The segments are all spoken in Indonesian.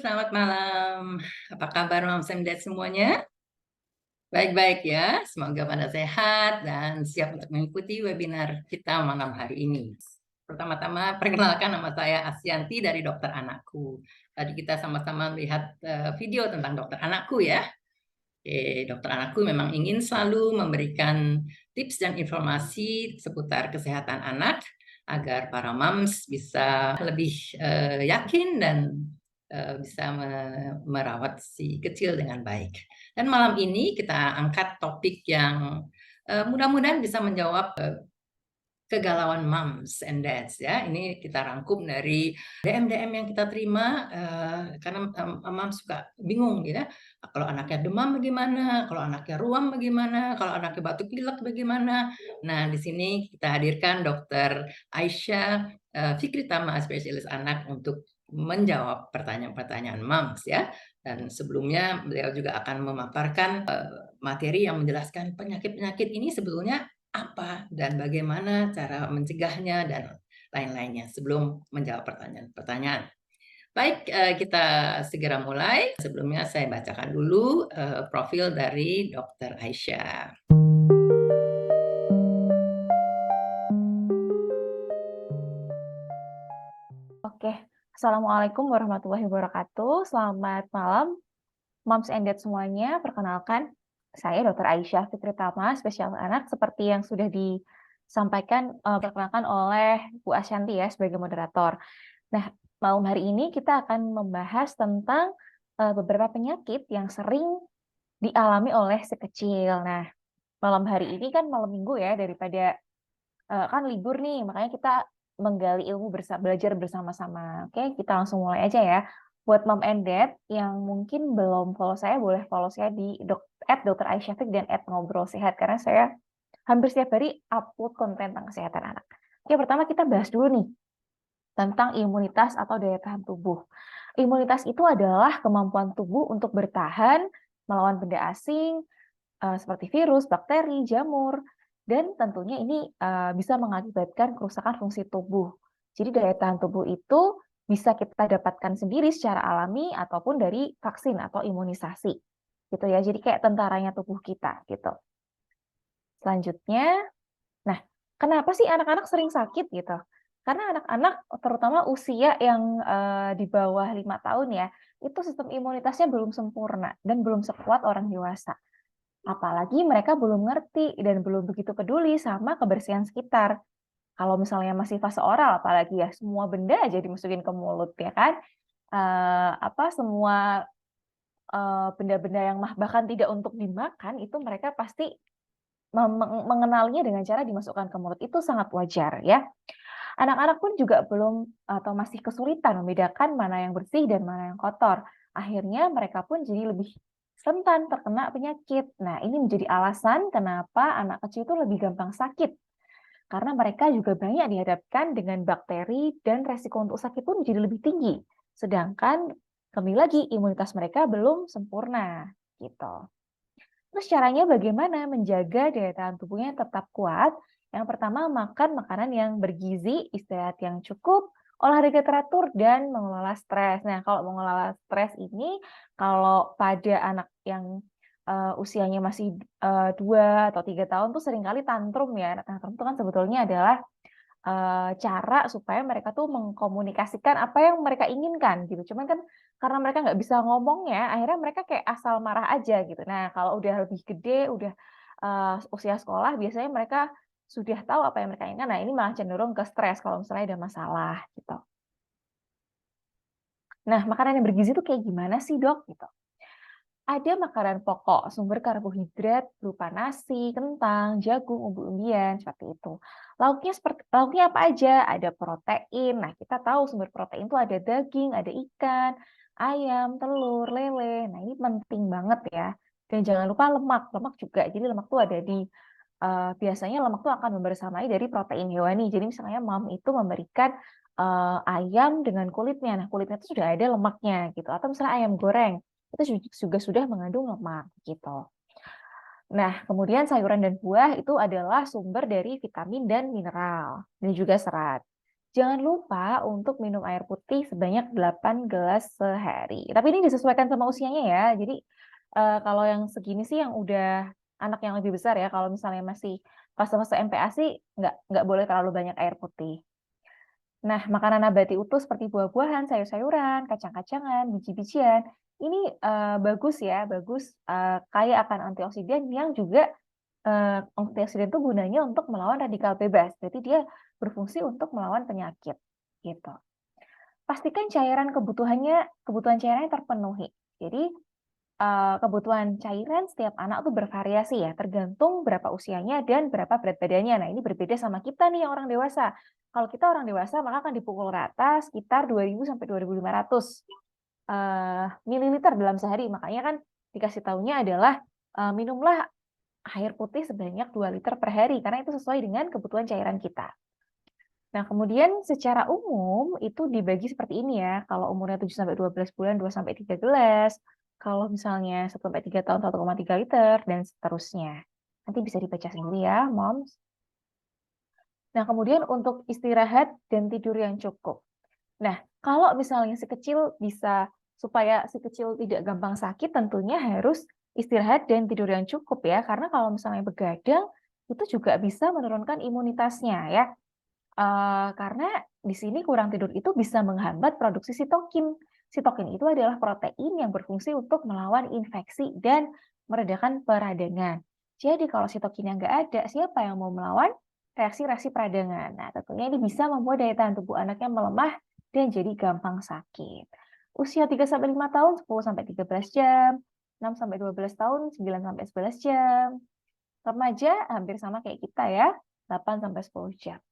selamat malam. Apa kabar Moms and Dad semuanya? Baik-baik ya, semoga pada sehat dan siap untuk mengikuti webinar kita malam hari ini. Pertama-tama, perkenalkan nama saya Asyanti dari Dokter Anakku. Tadi kita sama-sama melihat video tentang dokter anakku ya. Dokter Anakku memang ingin selalu memberikan tips dan informasi seputar kesehatan anak agar para moms bisa lebih yakin dan bisa merawat si kecil dengan baik. Dan malam ini kita angkat topik yang mudah-mudahan bisa menjawab kegalauan moms and dads ya. Ini kita rangkum dari DM-DM yang kita terima karena moms suka bingung gitu ya. Kalau anaknya demam bagaimana? Kalau anaknya ruam bagaimana? Kalau anaknya batuk pilek bagaimana? Nah, di sini kita hadirkan Dokter Aisyah Fikritama, spesialis anak untuk menjawab pertanyaan-pertanyaan moms ya. Dan sebelumnya beliau juga akan memaparkan materi yang menjelaskan penyakit-penyakit ini sebetulnya apa dan bagaimana cara mencegahnya dan lain-lainnya sebelum menjawab pertanyaan-pertanyaan. Baik, kita segera mulai. Sebelumnya saya bacakan dulu profil dari Dokter Aisyah. Oke, Assalamualaikum warahmatullahi wabarakatuh. Selamat malam, Moms and Dad semuanya. Perkenalkan, saya Dr. Aisyah Fikritama, spesialis anak, seperti yang sudah disampaikan, perkenalkan oleh Bu Asyanti ya, sebagai moderator. Nah, malam hari ini kita akan membahas tentang beberapa penyakit yang sering dialami oleh si kecil. Nah, malam hari ini kan malam minggu ya, daripada kan libur nih, makanya kita menggali ilmu belajar bersama-sama. Oke, kita langsung mulai aja ya. Buat Mom and Dad yang mungkin belum follow saya, boleh follow saya di @Dr. Aisyah Fik dan @ngobrol sehat, karena saya hampir setiap hari upload konten tentang kesehatan anak. Oke, pertama kita bahas dulu nih tentang imunitas atau daya tahan tubuh. Imunitas itu adalah kemampuan tubuh untuk bertahan melawan benda asing, seperti virus, bakteri, jamur, dan tentunya ini bisa mengakibatkan kerusakan fungsi tubuh. Jadi daya tahan tubuh itu bisa kita dapatkan sendiri secara alami ataupun dari vaksin atau imunisasi. Gitu ya. Jadi kayak tentaranya tubuh kita gitu. Selanjutnya, nah, kenapa sih anak-anak sering sakit gitu? Karena anak-anak terutama usia yang di bawah 5 tahun ya, itu sistem imunitasnya belum sempurna dan belum sekuat orang dewasa. Apalagi mereka belum ngerti dan belum begitu peduli sama kebersihan sekitar. Kalau misalnya masih fase oral, apalagi ya semua benda aja dimasukin ke mulut ya kan. Semua benda-benda yang bahkan tidak untuk dimakan itu mereka pasti mengenalinya dengan cara dimasukkan ke mulut. Itu sangat wajar ya. Anak-anak pun juga belum atau masih kesulitan membedakan mana yang bersih dan mana yang kotor. Akhirnya mereka pun jadi lebih rentan terkena penyakit. Nah, ini menjadi alasan kenapa anak kecil itu lebih gampang sakit. Karena mereka juga banyak dihadapkan dengan bakteri dan resiko untuk sakit pun menjadi lebih tinggi. Sedangkan kembali lagi imunitas mereka belum sempurna gitu. Terus caranya bagaimana menjaga daya tahan tubuhnya tetap kuat? Yang pertama, makan makanan yang bergizi, istirahat yang cukup, olahraga teratur, dan mengelola stres. Nah, kalau mengelola stres ini, kalau pada anak yang usianya masih 2 atau 3 tahun tuh seringkali tantrum ya. Nah, tantrum itu kan sebetulnya adalah cara supaya mereka tuh mengkomunikasikan apa yang mereka inginkan gitu. Cuman kan karena mereka nggak bisa ngomongnya, akhirnya mereka kayak asal marah aja gitu. Nah, kalau udah lebih gede, udah usia sekolah, biasanya mereka sudah tahu apa yang mereka inginkan. Nah, ini malah cenderung ke stres kalau misalnya ada masalah gitu. Nah, makanan yang bergizi itu kayak gimana sih, Dok? Gitu. Ada makanan pokok, sumber karbohidrat berupa nasi, kentang, jagung, umbi-umbian, seperti itu. Lauknya apa aja? Ada protein. Nah, kita tahu sumber protein itu ada daging, ada ikan, ayam, telur, lele. Nah, ini penting banget ya. Dan jangan lupa lemak. Lemak juga. Jadi lemak tuh ada di biasanya lemak tuh akan membersamai dari protein hewani. Jadi misalnya mom itu memberikan ayam dengan kulitnya. Nah, kulitnya itu sudah ada lemaknya gitu. Atau misalnya ayam goreng itu juga sudah mengandung lemak gitu. Nah, kemudian sayuran dan buah itu adalah sumber dari vitamin dan mineral dan juga serat. Jangan lupa untuk minum air putih sebanyak 8 gelas sehari. Tapi ini disesuaikan sama usianya ya. Jadi kalau yang segini sih yang udah anak yang lebih besar ya. Kalau misalnya masih fase-fase MPASI nggak boleh terlalu banyak air putih. Nah, makanan nabati utuh seperti buah-buahan, sayur-sayuran, kacang-kacangan, biji-bijian, ini bagus ya, bagus kaya akan antioksidan yang juga antioksidan itu gunanya untuk melawan radikal bebas. Berarti dia berfungsi untuk melawan penyakit, gitu. Pastikan kebutuhan cairannya terpenuhi. Jadi kebutuhan cairan setiap anak tuh bervariasi ya, tergantung berapa usianya dan berapa berat badannya. Nah, ini berbeda sama kita nih yang orang dewasa. Kalau kita orang dewasa maka akan dipukul rata sekitar 2.000 sampai 2.500 mililiter dalam sehari. Makanya kan dikasih taunya adalah minumlah air putih sebanyak 2 liter per hari karena itu sesuai dengan kebutuhan cairan kita. Nah, kemudian secara umum itu dibagi seperti ini ya. Kalau umurnya 7 sampai 12 bulan 2 sampai 3 gelas. Kalau misalnya 1 sampai 3 tahun 1,3 liter dan seterusnya. Nanti bisa dibaca sendiri ya, Moms. Nah, kemudian untuk istirahat dan tidur yang cukup. Nah, kalau misalnya si kecil supaya si kecil tidak gampang sakit, tentunya harus istirahat dan tidur yang cukup ya. Karena kalau misalnya begadang, itu juga bisa menurunkan imunitasnya ya. Karena di sini kurang tidur itu bisa menghambat produksi sitokin. Sitokin itu adalah protein yang berfungsi untuk melawan infeksi dan meredakan peradangan. Jadi kalau sitokinnya nggak ada, siapa yang mau melawan reaksi-reaksi peradangan? Nah, tentunya ini bisa membuat daya tahan tubuh anaknya melemah dan jadi gampang sakit. Usia 3-5 tahun 10-13 jam, 6-12 tahun 9-11 jam. Remaja hampir sama kayak kita ya, 8-10 jam.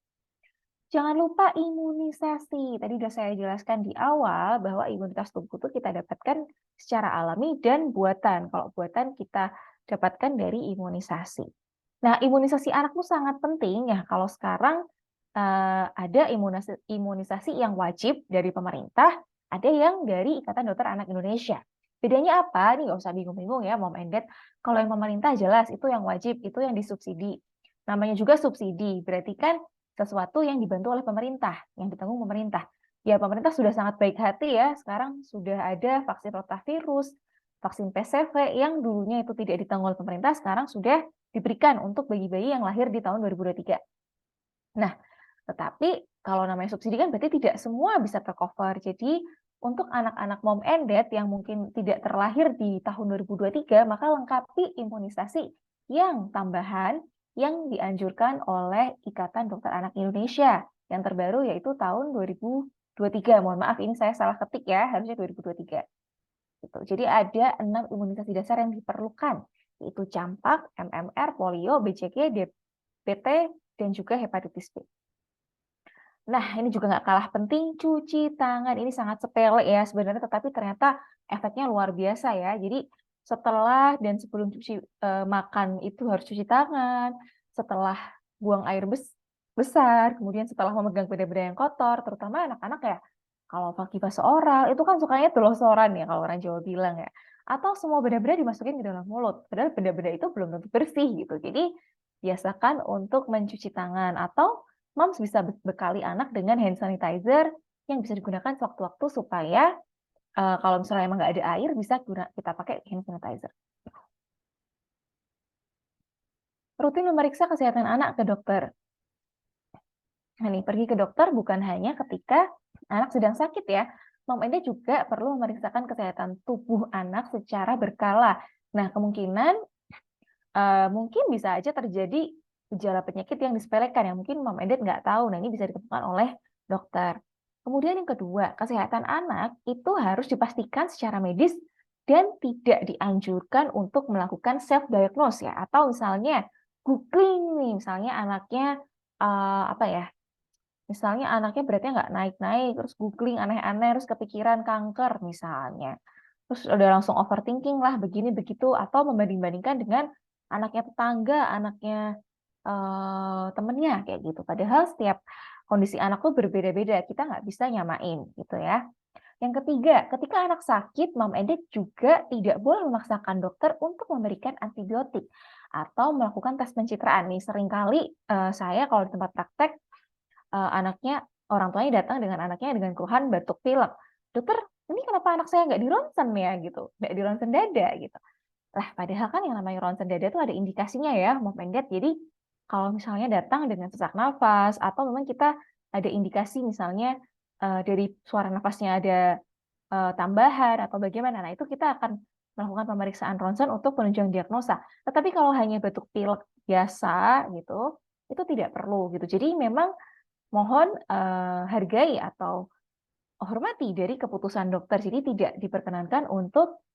Jangan lupa imunisasi. Tadi sudah saya jelaskan di awal bahwa imunitas tubuh itu kita dapatkan secara alami dan buatan. Kalau buatan kita dapatkan dari imunisasi. Nah, imunisasi anak itu sangat penting ya. Kalau sekarang ada imunisasi yang wajib dari pemerintah, ada yang dari Ikatan Dokter Anak Indonesia. Bedanya apa? Ini nggak usah bingung-bingung ya, Mom and Dad. Kalau yang pemerintah jelas itu yang wajib, itu yang disubsidi. Namanya juga subsidi, berarti kan sesuatu yang dibantu oleh pemerintah, yang ditanggung pemerintah. Ya, pemerintah sudah sangat baik hati ya. Sekarang sudah ada vaksin rotavirus, vaksin PCV yang dulunya itu tidak ditanggung oleh pemerintah, sekarang sudah diberikan untuk bayi-bayi yang lahir di tahun 2023. Nah, tetapi kalau namanya subsidi kan berarti tidak semua bisa tercover. Jadi untuk anak-anak mom and dad yang mungkin tidak terlahir di tahun 2023, maka lengkapi imunisasi yang tambahan yang dianjurkan oleh Ikatan Dokter Anak Indonesia. Yang terbaru yaitu tahun 2023. Mohon maaf, ini saya salah ketik ya, harusnya 2023. Gitu. Jadi ada 6 imunisasi dasar yang diperlukan, yaitu campak, MMR, polio, BCG, DPT, dan juga hepatitis B. Nah, ini juga nggak kalah penting, cuci tangan. Ini sangat sepele ya sebenarnya, tetapi ternyata efeknya luar biasa ya. Jadi setelah dan sebelum makan itu harus cuci tangan, setelah buang air besar, kemudian setelah memegang benda-benda yang kotor, terutama anak-anak ya, kalau pakai bahasa oral, itu kan sukanya telosoran ya, kalau orang Jawa bilang ya. Atau semua benda-benda dimasukin ke dalam mulut, padahal benda-benda itu belum tentu bersih gitu. Jadi biasakan untuk mencuci tangan, atau Moms bisa bekali anak dengan hand sanitizer yang bisa digunakan sewaktu-waktu supaya kalau misalnya emang nggak ada air, bisa kita pakai hand sanitizer. Rutin memeriksa kesehatan anak ke dokter. Nah, nih, pergi ke dokter bukan hanya ketika anak sedang sakit ya. Mom and Dad juga perlu memeriksakan kesehatan tubuh anak secara berkala. Nah, kemungkinan mungkin bisa aja terjadi gejala penyakit yang disepelekan yang mungkin Mom and Dad nggak tahu. Nah, ini bisa ditemukan oleh dokter. Kemudian yang kedua, kesehatan anak itu harus dipastikan secara medis dan tidak dianjurkan untuk melakukan self-diagnose ya. Atau misalnya googling nih, misalnya anaknya apa ya? Misalnya anaknya beratnya nggak naik-naik, terus googling aneh-aneh, terus kepikiran kanker misalnya. Terus udah langsung overthinking lah, begini begitu, atau membanding-bandingkan dengan anaknya tetangga, anaknya temennya, kayak gitu. Padahal setiap kondisi anak tuh berbeda-beda, kita nggak bisa nyamain gitu ya. Yang ketiga, ketika anak sakit, Mom and Dad juga tidak boleh memaksakan dokter untuk memberikan antibiotik atau melakukan tes pencitraan. Nih, seringkali saya kalau di tempat praktek, anaknya orang tuanya datang dengan anaknya dengan keluhan batuk pilek. Dokter, ini kenapa anak saya nggak di ronsen ya gitu, nggak di ronsen dada gitu. Lah, padahal kan yang namanya ronsen dada itu ada indikasinya ya, Mom and Dad. Jadi kalau misalnya datang dengan sesak nafas atau memang kita ada indikasi misalnya dari suara nafasnya ada tambahan atau bagaimana, nah itu kita akan melakukan pemeriksaan ronsen untuk penunjang diagnosa. Tetapi kalau hanya batuk pilek biasa gitu, itu tidak perlu gitu. Jadi memang mohon hargai atau hormati dari keputusan dokter. Jadi tidak diperkenankan untuk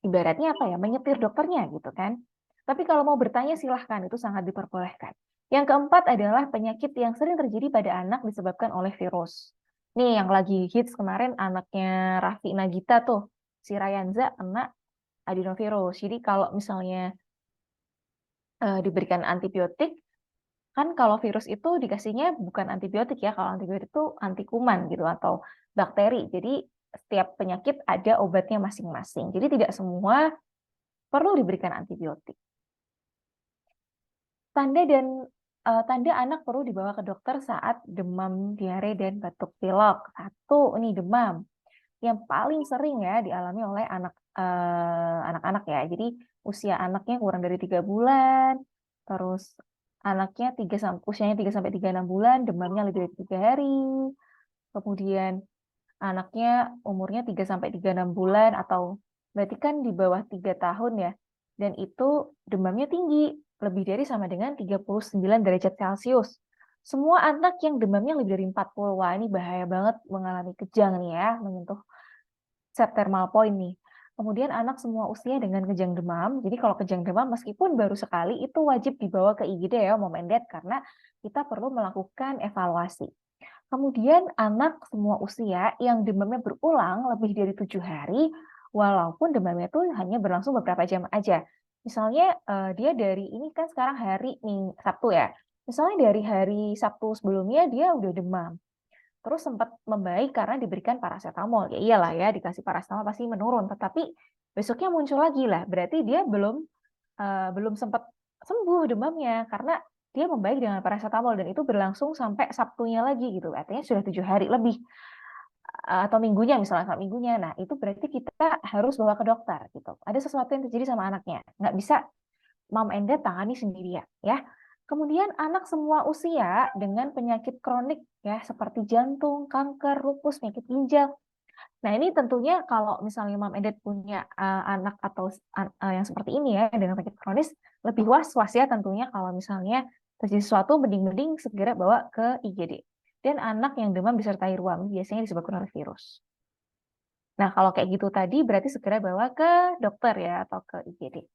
ibaratnya apa ya, menyetir dokternya gitu kan. Tapi kalau mau bertanya silahkan, itu sangat diperbolehkan. Yang keempat adalah penyakit yang sering terjadi pada anak disebabkan oleh virus. Nih yang lagi hits kemarin anaknya Raffi Nagita tuh, si Rayanza kena adenovirus. Jadi kalau misalnya diberikan antibiotik, kan kalau virus itu dikasihnya bukan antibiotik ya, kalau antibiotik itu anti kuman gitu atau bakteri. Jadi setiap penyakit ada obatnya masing-masing. Jadi tidak semua perlu diberikan antibiotik. Tanda anak perlu dibawa ke dokter saat demam, diare, dan batuk pilek. Satu, ini demam yang paling sering ya dialami oleh anak-anak ya. Jadi usia anaknya kurang dari 3 bulan, terus anaknya usianya 3 sampai 36 bulan, demamnya lebih dari 3 hari. Kemudian anaknya umurnya 3 sampai 36 bulan atau berarti kan di bawah 3 tahun ya. Dan itu demamnya tinggi, lebih dari sama dengan 39 derajat Celcius. Semua anak yang demamnya lebih dari 40, wah ini bahaya banget mengalami kejang nih ya, menyentuh subthermal point nih. Kemudian anak semua usia dengan kejang demam. Jadi kalau kejang demam meskipun baru sekali itu wajib dibawa ke IGD ya, Mom and Dad, karena kita perlu melakukan evaluasi. Kemudian anak semua usia yang demamnya berulang lebih dari 7 hari, walaupun demamnya itu hanya berlangsung beberapa jam aja. Misalnya dia dari ini kan sekarang hari Sabtu ya. Misalnya dari hari Sabtu sebelumnya dia udah demam. Terus sempat membaik karena diberikan paracetamol. Ya iyalah ya, dikasih paracetamol pasti menurun. Tetapi besoknya muncul lagi lah. Berarti dia belum sempat sembuh demamnya karena dia membaik dengan paracetamol dan itu berlangsung sampai Sabtunya lagi gitu. Artinya sudah 7 hari lebih atau minggunya misalnya sampai minggunya. Nah, itu berarti kita harus bawa ke dokter gitu. Ada sesuatu yang terjadi sama anaknya. Nggak bisa Mom and Dad tangani sendirian ya. Kemudian anak semua usia dengan penyakit kronik ya seperti jantung, kanker, lupus, penyakit ginjal. Nah, ini tentunya kalau misalnya Mom and Dad punya anak atau yang seperti ini ya dengan penyakit kronis, lebih was-was ya tentunya kalau misalnya terjadi sesuatu mending-mending segera bawa ke IGD. Dan anak yang demam disertai ruam biasanya disebabkan oleh virus. Nah, kalau kayak gitu tadi berarti segera bawa ke dokter ya atau ke IGD.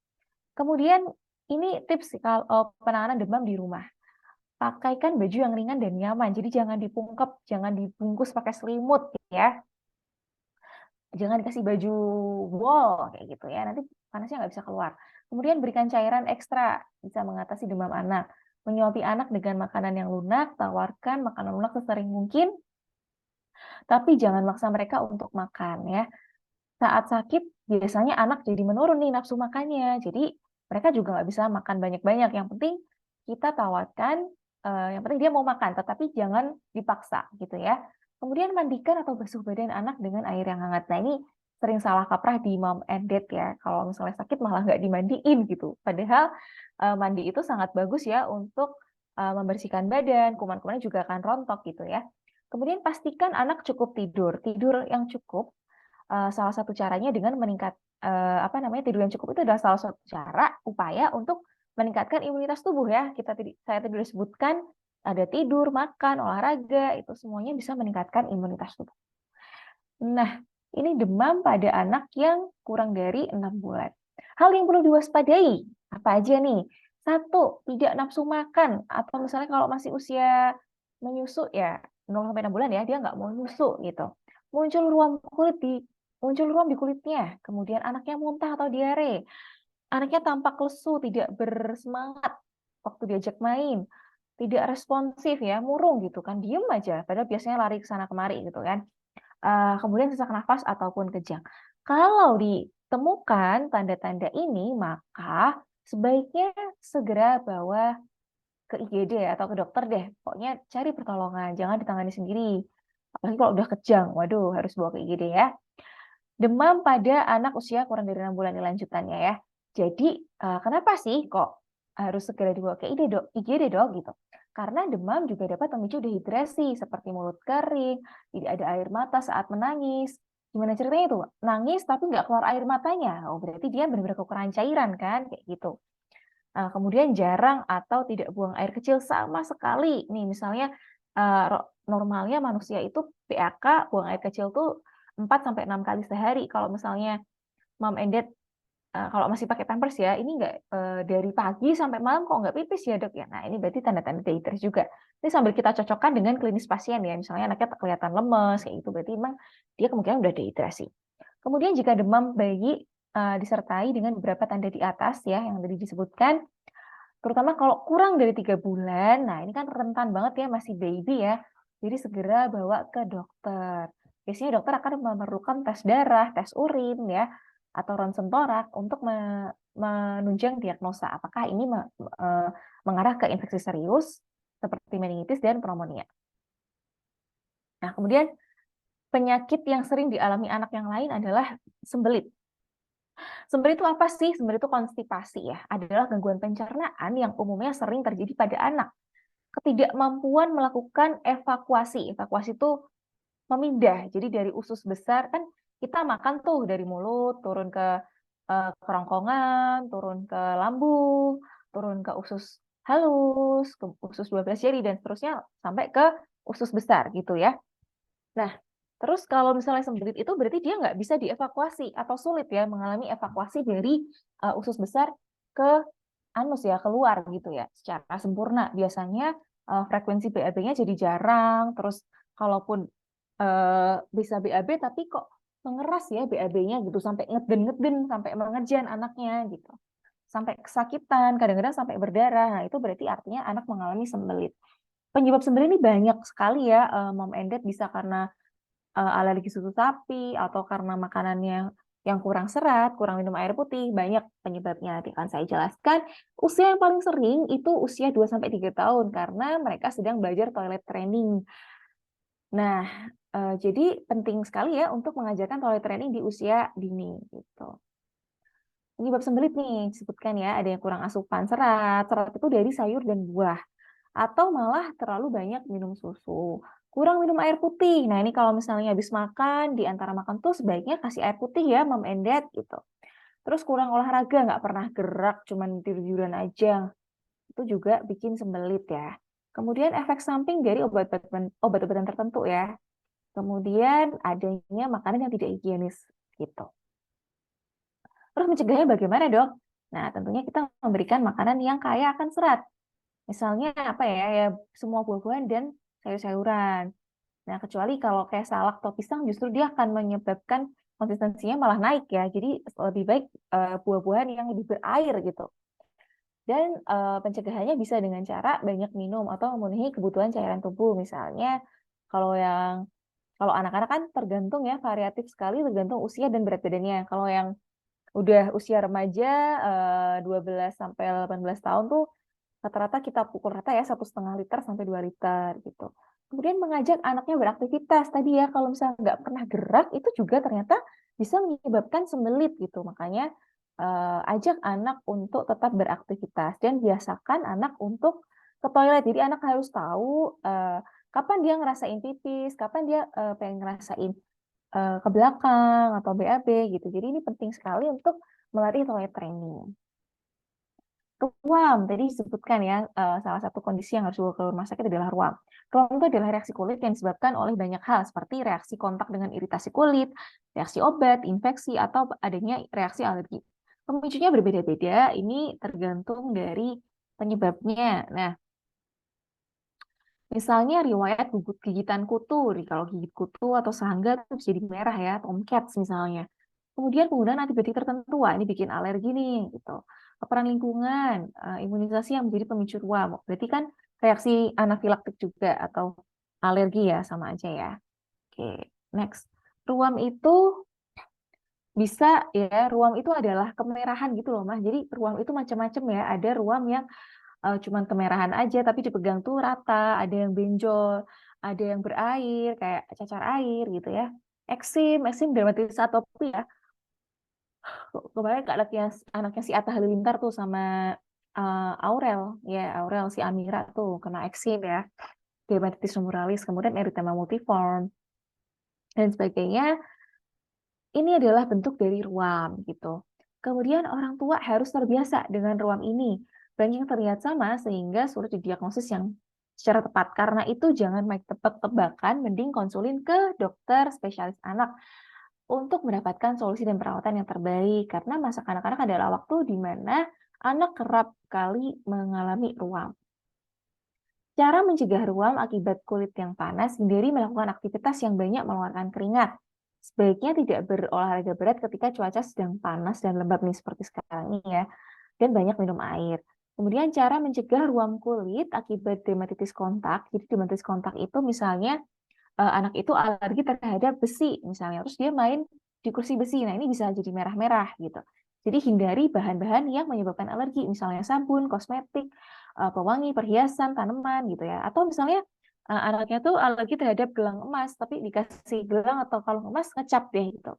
Kemudian ini tips kalau penanganan demam di rumah. Pakaikan baju yang ringan dan nyaman. Jadi jangan dipungkep, jangan dibungkus pakai selimut ya. Jangan dikasih baju wol kayak gitu ya. Nanti panasnya nggak bisa keluar. Kemudian berikan cairan ekstra, bisa mengatasi demam anak. Menyuapi anak dengan makanan yang lunak, tawarkan makanan lunak sesering mungkin, tapi jangan maksa mereka untuk makan ya. Saat sakit, biasanya anak jadi menurun nih nafsu makannya. Jadi mereka juga nggak bisa makan banyak-banyak. Yang penting kita tawarkan, yang penting dia mau makan, tetapi jangan dipaksa gitu ya. Kemudian mandikan atau basuh badan anak dengan air yang hangat. Nah ini sering salah kaprah di Mom and Dad ya. Kalau misalnya sakit malah nggak dimandiin gitu. Padahal mandi itu sangat bagus ya untuk membersihkan badan, kuman-kumannya juga akan rontok gitu ya. Kemudian pastikan anak cukup tidur. Tidur yang cukup salah satu caranya dengan tidur yang cukup itu adalah salah satu cara upaya untuk meningkatkan imunitas tubuh ya. Saya tadi sudah sebutkan ada tidur, makan, olahraga, itu semuanya bisa meningkatkan imunitas tubuh. Nah, ini demam pada anak yang kurang dari 6 bulan. Hal yang perlu diwaspadai, apa aja nih? 1, tidak nafsu makan, atau misalnya kalau masih usia menyusu ya, 0 sampai 6 bulan ya, dia nggak mau nyusu gitu. Muncul ruam di kulitnya, kemudian anaknya muntah atau diare, anaknya tampak lesu, tidak bersemangat waktu diajak main, tidak responsif ya, murung gitu kan, diem aja, padahal biasanya lari ke sana kemari gitu kan. Kemudian sesak nafas ataupun kejang. Kalau ditemukan tanda-tanda ini, maka sebaiknya segera bawa ke IGD atau ke dokter deh. Pokoknya cari pertolongan, jangan ditangani sendiri. Apalagi kalau udah kejang, waduh harus bawa ke IGD ya. Demam pada anak usia kurang dari 6 bulan ini lanjutannya ya. Jadi kenapa sih kok harus segera dibawa ke IGD dok gitu? Karena demam juga dapat memicu dehidrasi seperti mulut kering, tidak ada air mata saat menangis. Gimana ceritanya itu? Nangis tapi nggak keluar air matanya. Oh berarti dia benar-benar kekurangan cairan kan kayak gitu. Kemudian jarang atau tidak buang air kecil sama sekali. Nih misalnya normalnya manusia itu PAK buang air kecil tuh 4 sampai 6 kali sehari. Kalau misalnya mom and dad kalau masih pakai pampers ya, ini nggak dari pagi sampai malam kok nggak pipis ya dok ya. Nah ini berarti tanda-tanda dehidrasi juga. Ini sambil kita cocokkan dengan klinis pasien ya, misalnya anaknya kelihatan lemes kayak gitu, berarti memang dia kemungkinan udah dehidrasi. Kemudian jika demam bayi disertai dengan beberapa tanda di atas ya yang tadi disebutkan, terutama kalau kurang dari 3 bulan, nah ini kan rentan banget ya, masih baby ya. Jadi segera bawa ke dokter. Biasanya dokter akan memerlukan tes darah, tes urin ya, atau ronsen torak untuk menunjang diagnosa apakah ini mengarah ke infeksi serius seperti meningitis dan pneumonia. Nah, kemudian penyakit yang sering dialami anak yang lain adalah sembelit. Sembelit itu apa sih? Sembelit itu konstipasi ya, adalah gangguan pencernaan yang umumnya sering terjadi pada anak. Ketidakmampuan melakukan evakuasi. Evakuasi itu memindah. Jadi dari usus besar kan kita makan tuh dari mulut turun ke kerongkongan, turun ke lambung, turun ke usus halus, ke usus 12 jari dan seterusnya sampai ke usus besar gitu ya. Nah, terus kalau misalnya sembelit itu berarti dia nggak bisa dievakuasi atau sulit ya mengalami evakuasi dari usus besar ke anus ya, keluar gitu ya secara sempurna. Biasanya frekuensi BAB-nya jadi jarang, terus kalaupun bisa BAB tapi kok mengeras ya BAB-nya gitu sampai ngeden-ngeden, sampai mengejan anaknya gitu. Sampai kesakitan, kadang-kadang sampai berdarah. Nah, itu berarti artinya anak mengalami sembelit. Penyebab sembelit ini banyak sekali ya, mom and dad bisa karena alergi susu sapi atau karena makanannya yang kurang serat, kurang minum air putih, banyak penyebabnya. Nanti akan saya jelaskan. Usia yang paling sering itu usia 2-3 tahun karena mereka sedang belajar toilet training. Nah, jadi penting sekali ya untuk mengajarkan toilet training di usia dini gitu. Penyebab sembelit nih disebutkan ya, ada yang kurang asupan serat. Serat itu dari sayur dan buah atau malah terlalu banyak minum susu. Kurang minum air putih. Nah, ini kalau misalnya habis makan, di antara makan tuh sebaiknya kasih air putih ya, mom and dad gitu. Terus kurang olahraga, nggak pernah gerak, cuman tidur-tiduran aja. Itu juga bikin sembelit ya. Kemudian efek samping dari obat-obatan tertentu ya. Kemudian adanya makanan yang tidak higienis gitu. Terus mencegahnya bagaimana dok? Nah, tentunya kita memberikan makanan yang kaya akan serat. Misalnya apa ya, ya semua buah-buahan dan sayur-sayuran. Nah, kecuali kalau kayak salak atau pisang justru dia akan menyebabkan konsistensinya malah naik ya. Jadi lebih baik buah-buahan yang lebih berair gitu. Dan pencegahannya bisa dengan cara banyak minum atau memenuhi kebutuhan cairan tubuh. Misalnya kalau anak-anak kan tergantung ya, variatif sekali tergantung usia dan berat badannya. Kalau yang udah usia remaja 12 sampai 18 tahun tuh rata-rata kita pukul rata ya 1,5 liter sampai 2 liter gitu. Kemudian mengajak anaknya beraktivitas tadi ya, kalau misalnya nggak pernah gerak itu juga ternyata bisa menyebabkan sembelit gitu. Makanya ajak anak untuk tetap beraktivitas dan biasakan anak untuk ke toilet. Jadi anak harus tahu kapan dia ngerasain pipis, kapan dia pengen ngerasain ke belakang atau BAB gitu. Jadi ini penting sekali untuk melatih toilet training. Ruam, tadi disebutkan ya, salah satu kondisi yang harus dibawa ke rumah sakit adalah ruam. Ruam itu adalah reaksi kulit yang disebabkan oleh banyak hal, seperti reaksi kontak dengan iritasi kulit, reaksi obat, infeksi, atau adanya reaksi alergi. Pemicunya berbeda-beda, ini tergantung dari penyebabnya. Nah, misalnya riwayat gigitan kutu, kalau gigit kutu atau serangga itu bisa jadi merah ya, tomcats misalnya. Kemudian penggunaan antibiotik tertentu, wah ini bikin alergi nih, gitu. Peran lingkungan, imunisasi yang menjadi pemicu ruam. Berarti kan reaksi anafilaktik juga atau alergi ya, sama aja ya. Oke, next. Ruam itu ruam itu adalah kemerahan gitu loh, Mas. Jadi ruam itu macam-macam ya. Ada ruam yang cuman kemerahan aja, tapi dipegang tuh rata, ada yang benjol, ada yang berair, kayak cacar air gitu ya. Eksim dermatitis atopi ya. Kemarin anaknya si Atta Halilintar tuh sama Aurel, ya Aurel si Amira tuh kena eksim ya, dermatitis lumuralis, kemudian erythema multiforme dan sebagainya. Ini adalah bentuk dari ruam gitu. Kemudian orang tua harus terbiasa dengan ruam ini. Banyak yang terlihat sama sehingga sulit didiagnosis yang secara tepat. Karena itu jangan main tebak-tebakan, mending konsulin ke dokter spesialis anak untuk mendapatkan solusi dan perawatan yang terbaik. Karena masa kanak-kanak adalah waktu di mana anak kerap kali mengalami ruam. Cara mencegah ruam akibat kulit yang panas, hindari melakukan aktivitas yang banyak mengeluarkan keringat. Sebaiknya tidak berolahraga berat ketika cuaca sedang panas dan lembab nih seperti sekarang ini ya. Dan banyak minum air. Kemudian cara mencegah ruam kulit akibat dermatitis kontak. Jadi dermatitis kontak itu misalnya anak itu alergi terhadap besi misalnya. Terus dia main di kursi besi. Nah, ini bisa jadi merah-merah gitu. Jadi hindari bahan-bahan yang menyebabkan alergi, misalnya sabun, kosmetik, pewangi, perhiasan, tanaman gitu ya. Atau misalnya anaknya tuh alergi terhadap gelang emas, tapi dikasih gelang atau kalung emas ngecap deh gitu.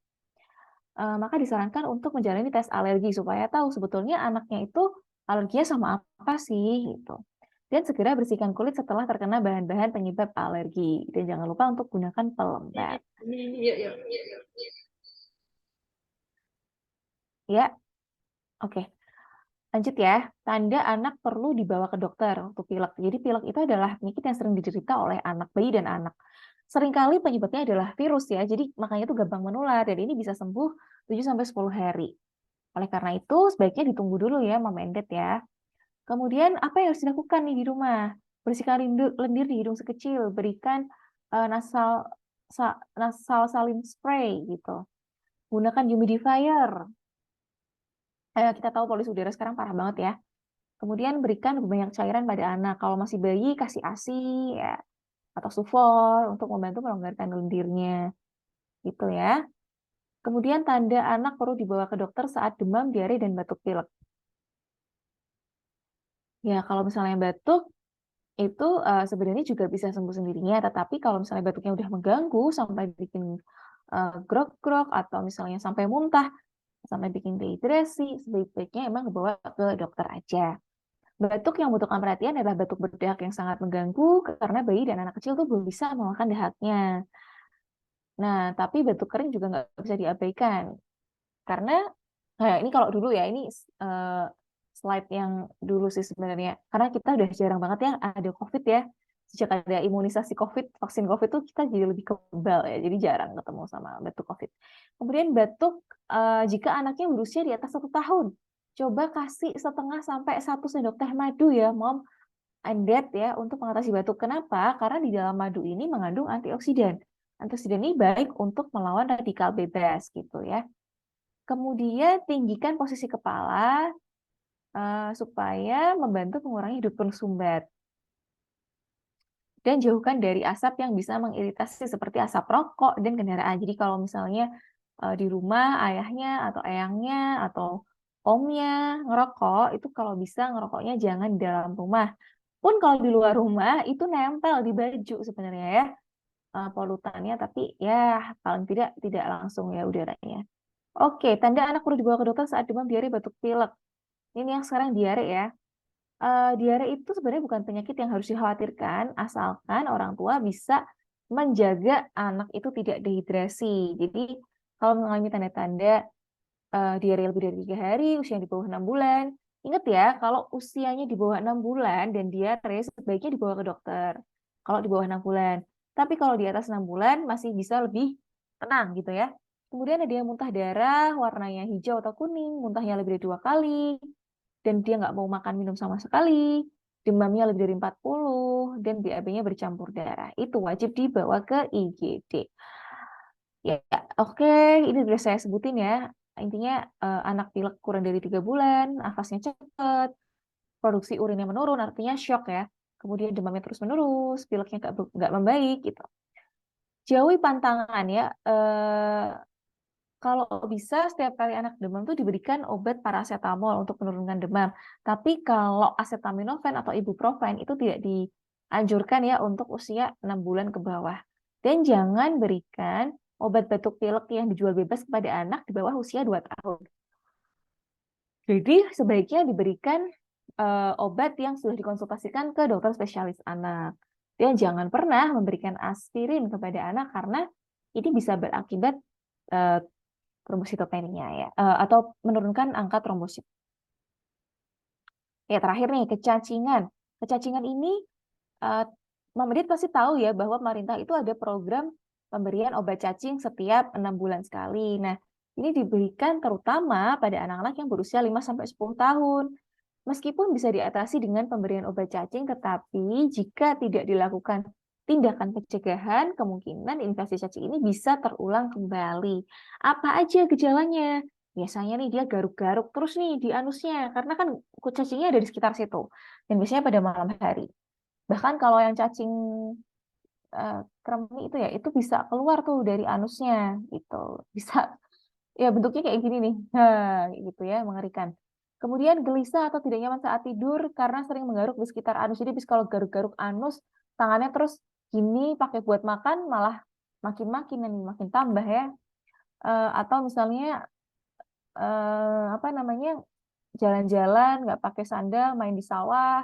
Maka disarankan untuk menjalani tes alergi supaya tahu sebetulnya anaknya itu alerginya sama apa sih gitu. Dan segera bersihkan kulit setelah terkena bahan-bahan penyebab alergi. Dan jangan lupa untuk gunakan pelembab. Iya. Ya, oke. Lanjut ya, tanda anak perlu dibawa ke dokter untuk pilek. Jadi pilek itu adalah penyakit yang sering diderita oleh anak, bayi dan anak. Seringkali penyebabnya adalah virus ya, jadi makanya itu gampang menular dan ini bisa sembuh 7-10 hari. Oleh karena itu, sebaiknya ditunggu dulu ya, memendet ya. Kemudian apa yang harus dilakukan nih di rumah? Bersihkan lendir di hidung sekecil, berikan nasal saline spray gitu. Gunakan humidifier. Kita tahu polusi udara sekarang parah banget ya. Kemudian berikan banyak cairan pada anak. Kalau masih bayi, kasih ASI ya, atau sufor untuk membantu melonggarkan lendirnya. Gitu ya. Kemudian tanda anak perlu dibawa ke dokter saat demam, diare, dan batuk pilek. Ya, kalau misalnya batuk, itu sebenarnya juga bisa sembuh sendirinya. Tetapi kalau misalnya batuknya udah mengganggu sampai bikin grog-grog atau misalnya sampai muntah, sampai bikin dehidrasi, sebaik-baiknya emang dibawa ke dokter aja. Batuk yang membutuhkan perhatian adalah batuk berdahak yang sangat mengganggu karena bayi dan anak kecil tuh belum bisa mengeluarkan dahaknya. Nah, tapi batuk kering juga nggak bisa diabaikan. Karena, ini kalau dulu ya, ini slide yang dulu sih sebenarnya. Karena kita udah jarang banget ya ada COVID ya. Sejak ada imunisasi COVID, vaksin COVID tuh kita jadi lebih kebal ya. Jadi jarang ketemu sama batuk COVID. Kemudian batuk jika anaknya berusia di atas 1 tahun. Coba kasih 1/2 sampai 1 sendok teh madu ya, Mom and Dad ya, untuk mengatasi batuk. Kenapa? Karena di dalam madu ini mengandung antioksidan. Antioksidan ini baik untuk melawan radikal bebas gitu ya. Kemudian tinggikan posisi kepala supaya membantu mengurangi hidung sumbat. Dan jauhkan dari asap yang bisa mengiritasi seperti asap rokok dan kendaraan. Jadi kalau misalnya di rumah ayahnya atau eyangnya atau omnya ngerokok, itu kalau bisa ngerokoknya jangan di dalam rumah. Pun kalau di luar rumah itu nempel di baju sebenarnya ya polutannya, tapi ya paling tidak langsung ya udaranya. Oke, tanda anak perlu dibawa ke dokter saat demam, diare, batuk, pilek. Ini yang sekarang diare ya. Diare itu sebenarnya bukan penyakit yang harus dikhawatirkan, asalkan orang tua bisa menjaga anak itu tidak dehidrasi. Jadi kalau mengalami tanda-tanda diare lebih dari 3 hari, usia di bawah 6 bulan, ingat ya, kalau usianya di bawah 6 bulan dan diare sebaiknya dibawa ke dokter. Kalau di bawah 6 bulan. Tapi kalau di atas 6 bulan masih bisa lebih tenang gitu ya. Kemudian ada yang muntah darah, warnanya hijau atau kuning, muntahnya lebih dari 2 kali, dan dia nggak mau makan minum sama sekali, demamnya lebih dari 40, dan BAB-nya bercampur darah. Itu wajib dibawa ke IGD. Ya, oke, ini sudah saya sebutin ya. Intinya anak pilek kurang dari 3 bulan, nafasnya cepat, produksi urinnya menurun, artinya shock ya. Kemudian demamnya terus menerus, pileknya nggak membaik gitu. Jauhi pantangan ya. kalau bisa setiap kali anak demam tuh diberikan obat paracetamol untuk menurunkan demam. Tapi kalau acetaminophen atau ibuprofen itu tidak dianjurkan ya untuk usia 6 bulan ke bawah. Dan jangan berikan obat batuk pilek yang dijual bebas kepada anak di bawah usia 2 tahun. Jadi sebaiknya diberikan obat yang sudah dikonsultasikan ke dokter spesialis anak. Dan jangan pernah memberikan aspirin kepada anak karena ini bisa berakibat trombositopenia ya, atau menurunkan angka trombosit. Ya terakhir nih kecacingan. Kecacingan ini Mama Dit pasti tahu ya bahwa pemerintah itu ada program pemberian obat cacing setiap 6 bulan sekali. Nah, ini diberikan terutama pada anak-anak yang berusia 5-10 tahun. Meskipun bisa diatasi dengan pemberian obat cacing, tetapi jika tidak dilakukan tindakan pencegahan, kemungkinan infeksi cacing ini bisa terulang kembali. Apa aja gejalanya? Biasanya nih dia garuk-garuk terus nih di anusnya, karena kan cacingnya ada di sekitar situ. Dan biasanya pada malam hari. Bahkan kalau yang cacing kremi itu ya, itu bisa keluar tuh dari anusnya gitu. Bisa ya bentuknya kayak gini nih. Gitu ya, mengerikan. Kemudian gelisah atau tidak nyaman saat tidur karena sering menggaruk di sekitar anus. Jadi kalau garuk-garuk anus, tangannya terus gini pakai buat makan malah makin-makin nih, makin tambah ya. Atau misalnya apa namanya? Jalan-jalan nggak pakai sandal, main di sawah,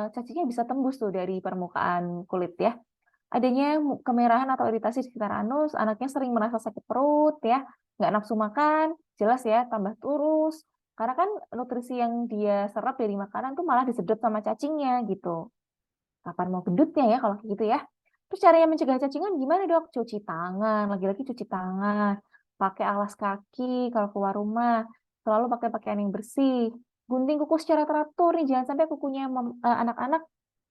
cacingnya bisa tembus tuh dari permukaan kulit ya. Adanya kemerahan atau iritasi di sekitar anus, anaknya sering merasa sakit perut ya, nggak nafsu makan, jelas ya, tambah kurus. Karena kan nutrisi yang dia serap dari makanan tuh malah disedot sama cacingnya gitu. Kapan mau gendutnya ya kalau kayak gitu ya. Terus caranya mencegah cacingan gimana dok? Cuci tangan, lagi-lagi cuci tangan, pakai alas kaki kalau keluar rumah, selalu pakai pakaian yang bersih, gunting kuku secara teratur nih, jangan sampai kukunya anak-anak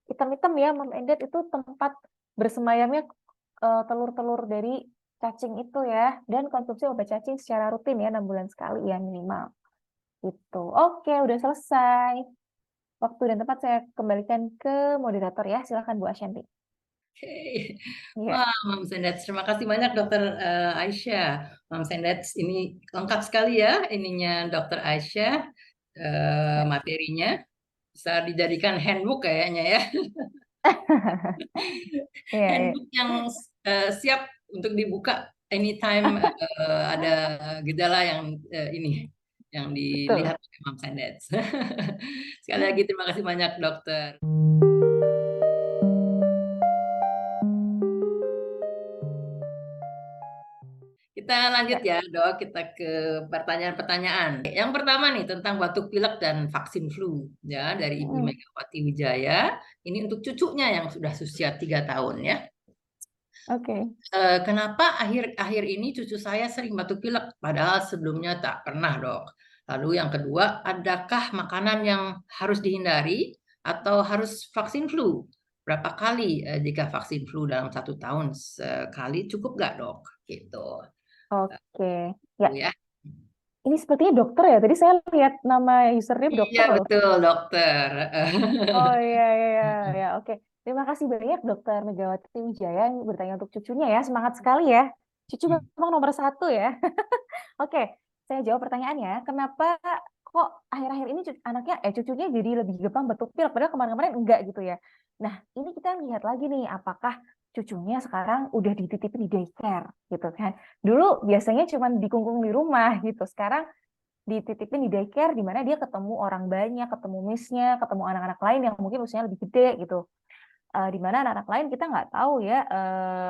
hitam-hitam ya, Mom and Dad, itu tempat bersemayamnya telur-telur dari cacing itu ya, dan konsumsi obat cacing secara rutin ya, 6 bulan sekali ya minimal. Gitu. Oke, udah selesai. Waktu dan tempat saya kembalikan ke moderator ya. Silakan Bu Ashanti. Oke. Iya. Wah, Mam Sendets, terima kasih banyak Dokter Aisyah. Mam Sendets, ini lengkap sekali ya ininya Dokter Aisyah, materinya bisa dijadikan handbook kayaknya ya. Iya, iya. Handbook yang siap untuk dibuka anytime ada gejala yang ini yang Betul. dilihat oleh Mam Sendets. Sekali lagi terima kasih banyak dokter. Kita lanjut Ya. ya, Dok. Kita ke pertanyaan-pertanyaan. Yang pertama nih tentang batuk pilek dan vaksin flu ya dari Ibu Mm, Megawati Wijaya. Ini untuk cucunya yang sudah usia 3 tahun ya. Oke. Kenapa akhir-akhir ini cucu saya sering batuk pilek padahal sebelumnya tak pernah, Dok. Lalu yang kedua, adakah makanan yang harus dihindari atau harus vaksin flu? Berapa kali jika vaksin flu dalam 1 tahun sekali cukup nggak, Dok? Gitu. Oke. Ya, Itu ya. ini sepertinya dokter ya. Tadi saya lihat nama username Iya dokter loh. betul dokter. Oh iya, iya, iya, ya. Oke. Terima kasih banyak Dokter Megawati Wijaya yang bertanya untuk cucunya ya. Semangat sekali ya. Cucu memang nomor 1 ya. Oke, saya jawab pertanyaannya. Kenapa kok akhir-akhir ini anaknya, cucunya jadi lebih gampang batuk pilek, padahal kemarin-kemarin enggak gitu ya. Nah, ini kita lihat lagi nih, apakah cucunya sekarang udah dititipin di daycare gitu kan. Dulu biasanya cuma dikungkung di rumah gitu. Sekarang dititipin di daycare di mana dia ketemu orang banyak, ketemu miss-nya, ketemu anak-anak lain yang mungkin usianya lebih gede gitu. Di mana anak-anak lain kita nggak tahu ya,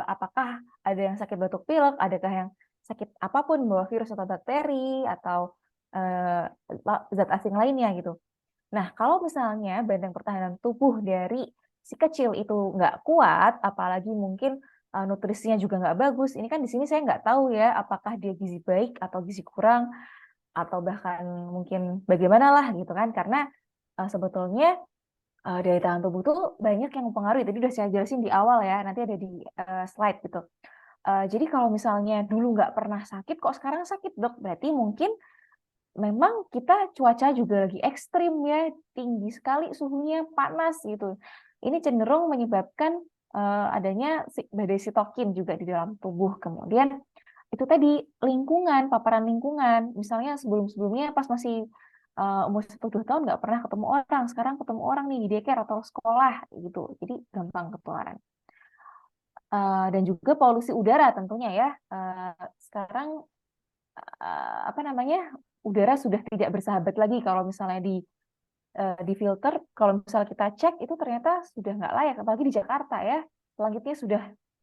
apakah ada yang sakit batuk pilek, adakah yang sakit apapun, bawa virus atau bakteri, atau eh, zat asing lainnya gitu. Nah, kalau misalnya benteng pertahanan tubuh dari si kecil itu nggak kuat, apalagi mungkin nutrisinya juga nggak bagus, ini kan di sini saya nggak tahu ya, apakah dia gizi baik atau gizi kurang, atau bahkan mungkin bagaimana lah gitu kan, karena sebetulnya daya tahan tubuh tuh banyak yang mempengaruhi. Tadi udah saya jelasin di awal ya, nanti ada di slide gitu. Jadi kalau misalnya dulu nggak pernah sakit, kok sekarang sakit dok? Berarti mungkin memang kita cuaca juga lagi ekstrim ya, tinggi sekali suhunya, panas gitu. Ini cenderung menyebabkan adanya badai sitokin juga di dalam tubuh. Kemudian itu tadi lingkungan, paparan lingkungan. Misalnya sebelum-sebelumnya pas masih umur 1-2 tahun nggak pernah ketemu orang, sekarang ketemu orang nih di daycare atau sekolah gitu. Jadi gampang ketularan. Dan juga polusi udara tentunya ya. Sekarang apa namanya, udara sudah tidak bersahabat lagi kalau misalnya di filter. Kalau misalnya kita cek itu ternyata sudah nggak layak, apalagi di Jakarta ya, langitnya sudah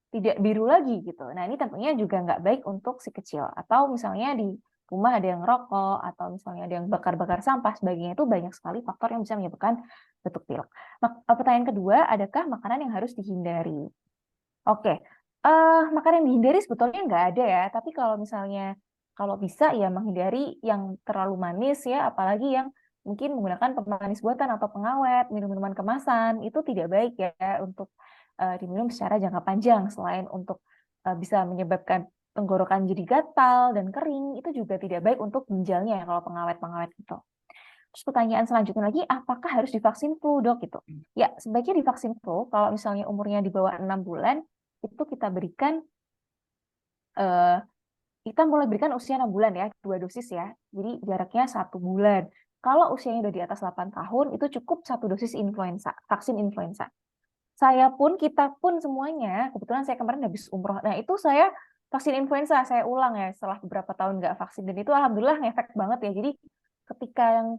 tidak biru lagi gitu. Nah ini tentunya juga nggak baik untuk si kecil. Atau misalnya di rumah ada yang rokok, atau misalnya ada yang bakar-bakar sampah, sebagainya, itu banyak sekali faktor yang bisa menyebabkan batuk pilek. Pertanyaan kedua, adakah makanan yang harus dihindari? Oke, makanan yang dihindari sebetulnya nggak ada ya, tapi kalau misalnya kalau bisa ya menghindari yang terlalu manis ya, apalagi yang mungkin menggunakan pemanis buatan atau pengawet, minum-minuman kemasan, itu tidak baik ya untuk diminum secara jangka panjang. Selain untuk bisa menyebabkan tenggorokan jadi gatal dan kering, itu juga tidak baik untuk ginjalnya ya kalau pengawet-pengawet itu. Terus pertanyaan selanjutnya lagi, apakah harus divaksin flu, Dok? Gitu. Ya, sebaiknya divaksin flu kalau misalnya umurnya di bawah 6 bulan, itu kita berikan, kita mulai berikan usia 6 bulan ya, 2 dosis ya. Jadi jaraknya 1 bulan. Kalau usianya udah di atas 8 tahun, itu cukup 1 dosis influenza, vaksin influenza. Saya pun, kita pun semuanya, kebetulan saya kemarin habis umroh. Nah, itu saya vaksin influenza, saya ulang ya setelah beberapa tahun nggak vaksin. Dan itu alhamdulillah ngefek banget ya. Jadi ketika yang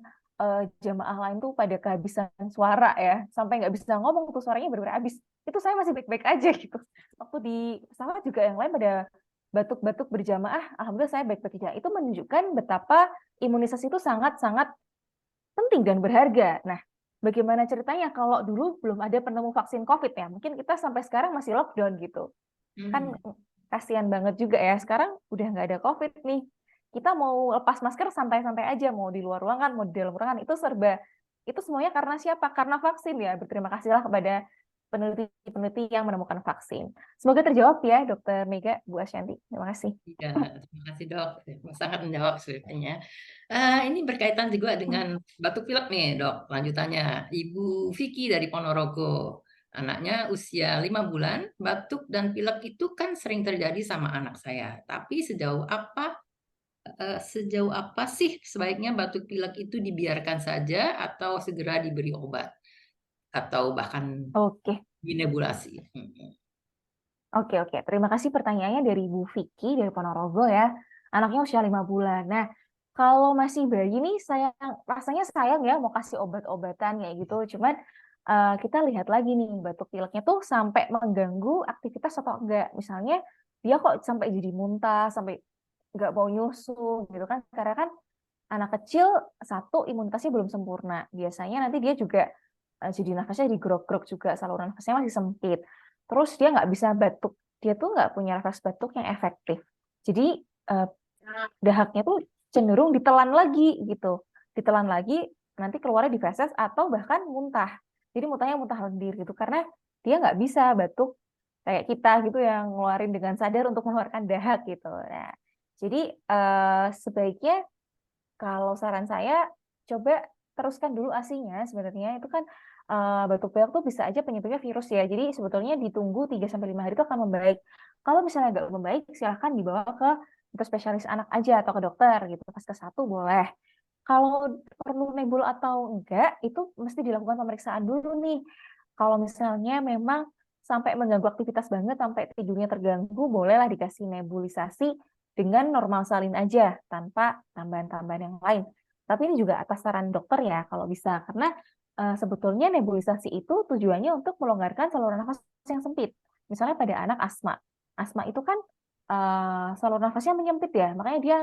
jamaah lain tuh pada kehabisan suara ya, sampai nggak bisa ngomong tuh, suaranya benar-benar habis. Itu saya masih baik-baik aja gitu. Waktu di pesawat juga yang lain pada batuk-batuk berjamaah, alhamdulillah saya baik-baik aja. Itu menunjukkan betapa imunisasi itu sangat-sangat penting dan berharga. Nah, bagaimana ceritanya kalau dulu belum ada penemu vaksin COVID ya? Mungkin kita sampai sekarang masih lockdown gitu. Kan kasihan banget juga ya. Sekarang udah nggak ada COVID nih. Kita mau lepas masker santai-santai aja, mau di luar ruangan, mau di dalam ruangan, itu serba, itu semuanya karena siapa? Karena vaksin ya. Berterima kasihlah kepada peneliti-peneliti yang menemukan vaksin. Semoga terjawab ya, Dokter Mega, Bu Asyanti. Terima kasih. Ya, terima kasih dok, sangat menjawab sebetulnya. Ini berkaitan juga dengan batuk pilek nih dok. Lanjutannya, Ibu Vicky dari Ponorogo, anaknya usia 5 bulan, batuk dan pilek itu kan sering terjadi sama anak saya. Tapi sejauh apa sih sebaiknya batuk pilek itu dibiarkan saja atau segera diberi obat atau bahkan Oke. dinebulasi? Oke, oke. Terima kasih pertanyaannya dari Bu Vicky dari Ponorogo ya. Anaknya usia 5 bulan. Nah, kalau masih bayi nih, rasanya sayang ya mau kasih obat-obatan kayak gitu. Cuman kita lihat lagi nih, batuk pileknya tuh sampai mengganggu aktivitas atau enggak. Misalnya dia kok sampai jadi muntah, sampai nggak mau nyusu gitu kan. Karena kan anak kecil, satu, imunitasnya belum sempurna. Biasanya nanti dia juga jadi nafasnya digrok-grok juga, saluran nafasnya masih sempit. Terus dia nggak bisa batuk. Dia tuh nggak punya refleks batuk yang efektif. Jadi dahaknya tuh cenderung ditelan lagi gitu. Ditelan lagi, nanti keluarnya di feses atau bahkan muntah. Jadi muntahnya muntah lendir gitu. Karena dia nggak bisa batuk kayak kita gitu yang ngeluarin dengan sadar untuk mengeluarkan dahak gitu. Nah, jadi sebaiknya kalau saran saya, coba teruskan dulu ASI-nya. Sebenarnya itu kan batuk pilek tuh bisa aja penyebabnya virus ya. Jadi sebetulnya ditunggu 3-5 hari itu akan membaik. Kalau misalnya nggak membaik, silahkan dibawa ke spesialis anak aja atau ke dokter gitu. Vaskes 1 boleh. Kalau perlu nebul atau enggak, itu mesti dilakukan pemeriksaan dulu nih. Kalau misalnya memang sampai mengganggu aktivitas banget, sampai tidurnya terganggu, bolehlah dikasih nebulisasi dengan normal salin aja, tanpa tambahan-tambahan yang lain. Tapi ini juga atas saran dokter ya, kalau bisa. Karena sebetulnya nebulisasi itu tujuannya untuk melonggarkan saluran nafas yang sempit. Misalnya pada anak asma. Asma itu kan saluran nafasnya menyempit ya, makanya dia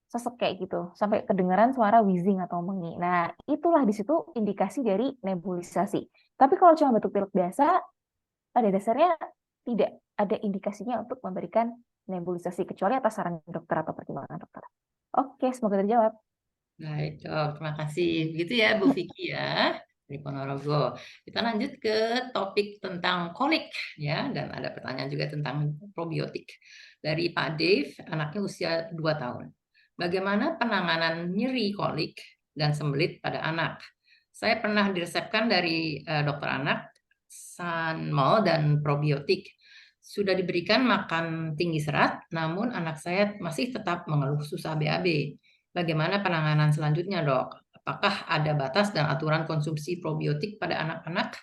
sesek kayak gitu, sampai kedengaran suara wheezing atau mengi. Nah, itulah di situ indikasi dari nebulisasi. Tapi kalau cuma batuk pilek biasa, pada dasarnya tidak ada indikasinya untuk memberikan nebulisasi, kecuali atas saran dokter atau pertimbangan dokter. Oke, semoga terjawab. Baik, dok. Terima kasih. Begitu ya, Bu Vicky ya, dari Ponorogo. Kita lanjut ke topik tentang kolik ya, dan ada pertanyaan juga tentang probiotik. Dari Pak Dave, anaknya usia 2 tahun. Bagaimana penanganan nyeri kolik dan sembelit pada anak? Saya pernah diresepkan dari dokter anak, Sanmol dan probiotik. sudah diberikan makan tinggi serat, namun anak saya masih tetap mengeluh susah BAB. Bagaimana penanganan selanjutnya, Dok? Apakah ada batas dan aturan konsumsi probiotik pada anak-anak?